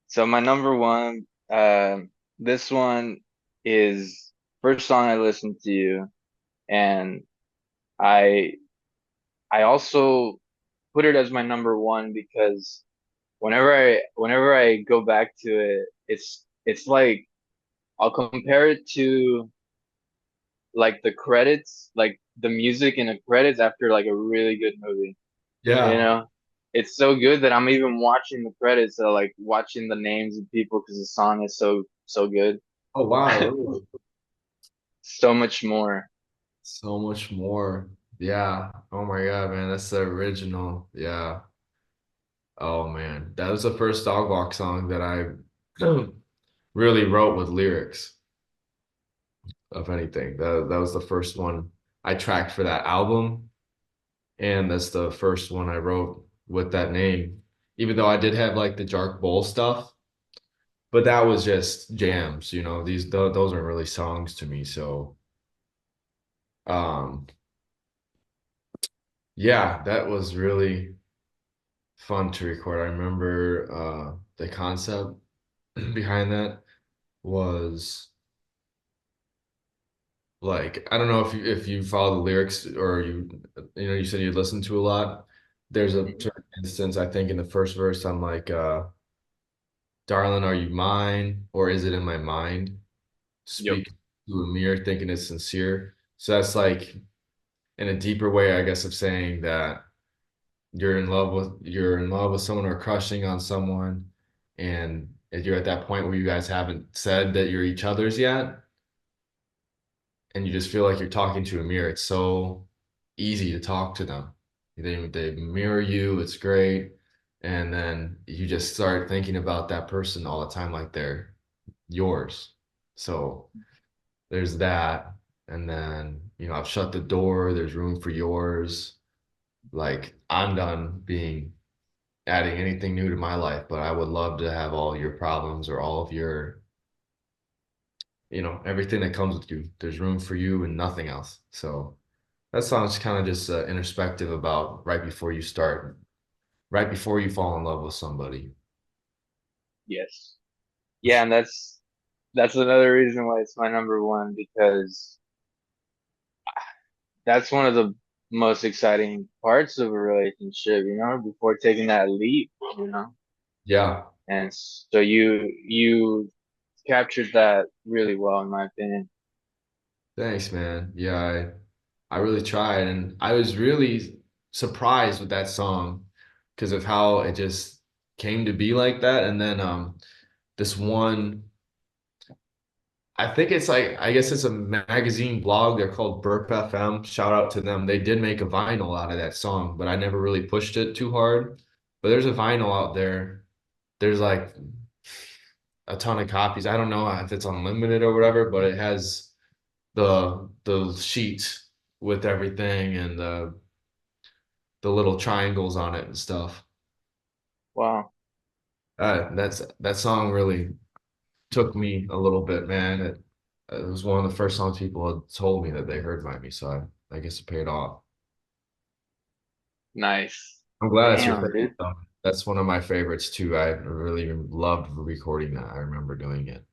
So my number one, this one is first song I listened to you, and I I also put it as my number one because whenever I go back to it, it's like I'll compare it to like the credits, like the music in the credits after like a really good movie. You Yeah. know, it's so good that I'm even watching the credits, so like watching the names of people because the song is so good. Oh wow, really? So much more. So much more. Yeah. Oh my God, man. That's the original. Yeah. Oh man. That was the first dog walk song that I really wrote with lyrics of anything. That was the first one I tracked for that album. And that's the first one I wrote with that name. Even though I did have like the Jark Bowl stuff, but that was just jams, those aren't really songs to me. So um yeah, that was really fun to record. I remember the concept behind that was like I don't know if you follow the lyrics or you said you listen to a lot. There's a Mhm. certain instance I think in the first verse I'm like darling, are you mine or is it in my mind? Yep. Speak to a mirror thinking it's sincere. So that's like in a deeper way, I guess, of saying that you're in love with someone or crushing on someone and if you're at that point where you guys haven't said that you're each other's yet, and you just feel like you're talking to a mirror. It's so easy to talk to them. They mirror you, it's great. And then you just start thinking about that person all the time like they're yours. So there's that. And then, I've shut the door, there's room for yours. Like I'm done being adding anything new to my life, but I would love to have all your problems or all of your, everything that comes with you. There's room for you and nothing else. So that song's kind of just introspective about right before you fall in love with somebody. Yes. Yeah, and that's another reason why it's my number one because that's one of the most exciting parts of a relationship, before taking that leap, you know. Yeah, And so you captured that really well, in my opinion. thanks, man. Yeah, I really tried, and I was really surprised with that song because of how it just came to be like that. And then this one, I think it's like I guess it's a magazine blog. They're called Burp FM. Shout out to them. They did make a vinyl out of that song, but I never really pushed it too hard. But there's a vinyl out there. There's like a ton of copies. I don't know if it's unlimited or whatever, but it has the sheet with everything and the little triangles on it and stuff. Wow. That song really took me a little bit, man. It was one of the first songs people had told me that they heard by me, so I guess it paid off. Nice. I'm glad it's your Damn, favorite dude. song. That's one of my favorites too. I really loved recording that. I remember doing it.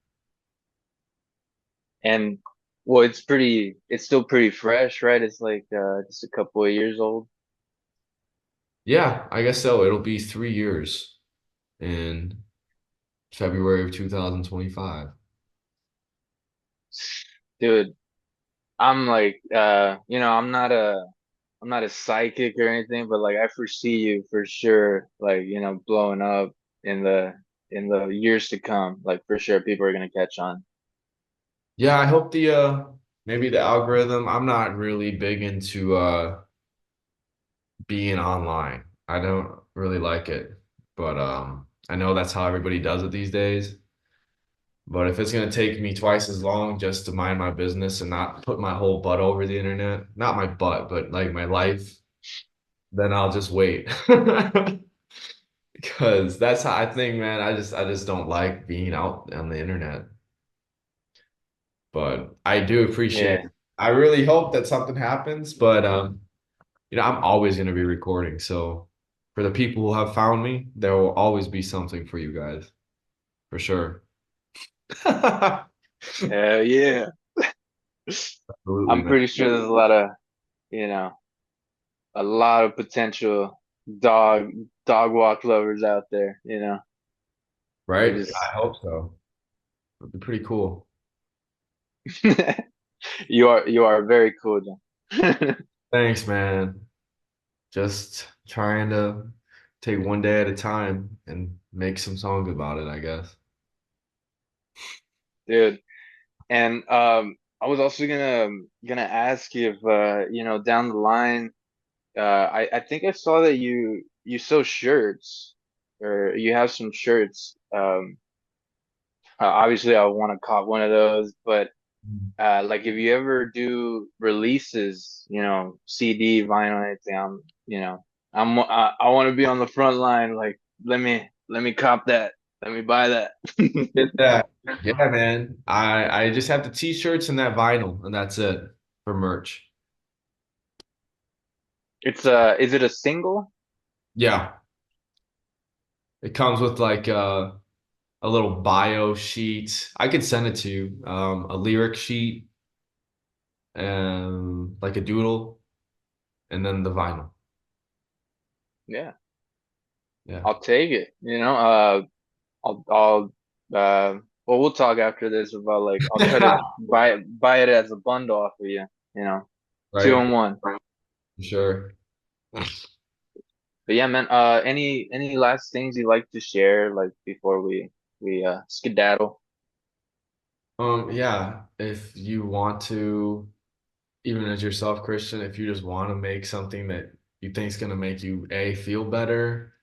And well, it's still pretty fresh, right? It's like just a couple of years old. Yeah, I guess so. It'll be 3 years in February of 2025. Dude, I'm like I'm not a psychic or anything, but like I foresee you for sure, like, blowing up in the years to come. Like for sure people are gonna catch on. Yeah, I hope the maybe the algorithm. I'm not really big into being online. I don't really like it, but I know that's how everybody does it these days. But if it's gonna take me twice as long just to mind my business and not put my whole butt over the internet, not my butt, but like my life, then I'll just wait. Because that's how I think, man. I just don't like being out on the internet. But I do appreciate Yeah, it. I really hope that something happens, but I'm always gonna be recording. So for the people who have found me, there will always be something for you guys, for sure. hell yeah. Absolutely, I'm man. pretty sure there's you know, a lot of potential dog dog walk lovers out there. They Right? just I hope so. It'd be pretty cool. you are very cool, John. Thanks, man. Just trying to take one day at a time and make some songs about it, I guess. Dude. And I was also gonna ask you if down the line, I think I saw that you sew shirts, or you have some shirts. Obviously I want to cop one of those, but like if you ever do releases, CD, vinyl, anything, I want to be on the front line. Like let me cop that, let me buy that. Get that. Yeah, man. I just have the t-shirts and that vinyl, and that's it for merch. Is it a single? Yeah. It comes with like a little bio sheet. I could send it to you. A lyric sheet, and like a doodle, and then the vinyl. Yeah. Yeah. I'll take it. I'll well, we'll talk after this about, like, I'll try to buy it as a bundle off of you, two Right. in one. Sure. But yeah, man, any last things you'd like to share, like, before we we skedaddle. Yeah, if you want to, even as yourself, Christian, if you just want to make something that you think is gonna make you A, feel better,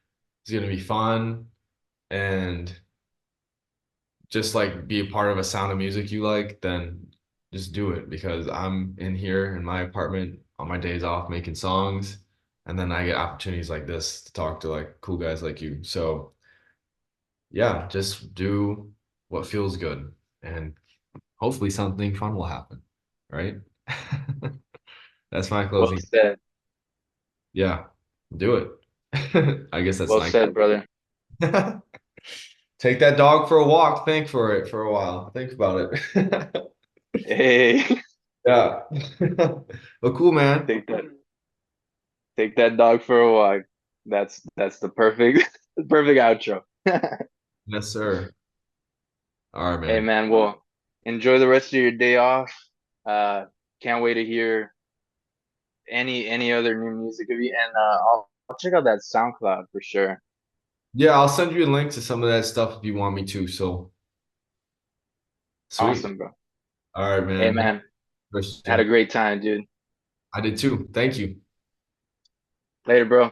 it's gonna be fun, and just like be a part of a sound of music you like, then just do it because I'm in here in my apartment on my days off making songs, and then I get opportunities like this to talk to like cool guys like you. So yeah, just do what feels good, and hopefully something fun will happen, right? That's my Well closing. said. Yeah, do it. I guess that's Well like said, brother. take that dog for a walk. Think for it for a while. Think about it. Hey, Yeah. Well, cool, man. take that take that dog for a walk. That's the perfect the perfect outro. Yes, sir. All right, Hey man. man, well, enjoy the rest of your day off. Uh, can't wait to hear any other new music of you, and I'll check out that SoundCloud for sure. Yeah, I'll send you a link to some of that stuff if you want me to. So sweet. Awesome, bro. All right, Hey man. man, had a Christian. great time, dude. I did too. Thank you. Later, bro.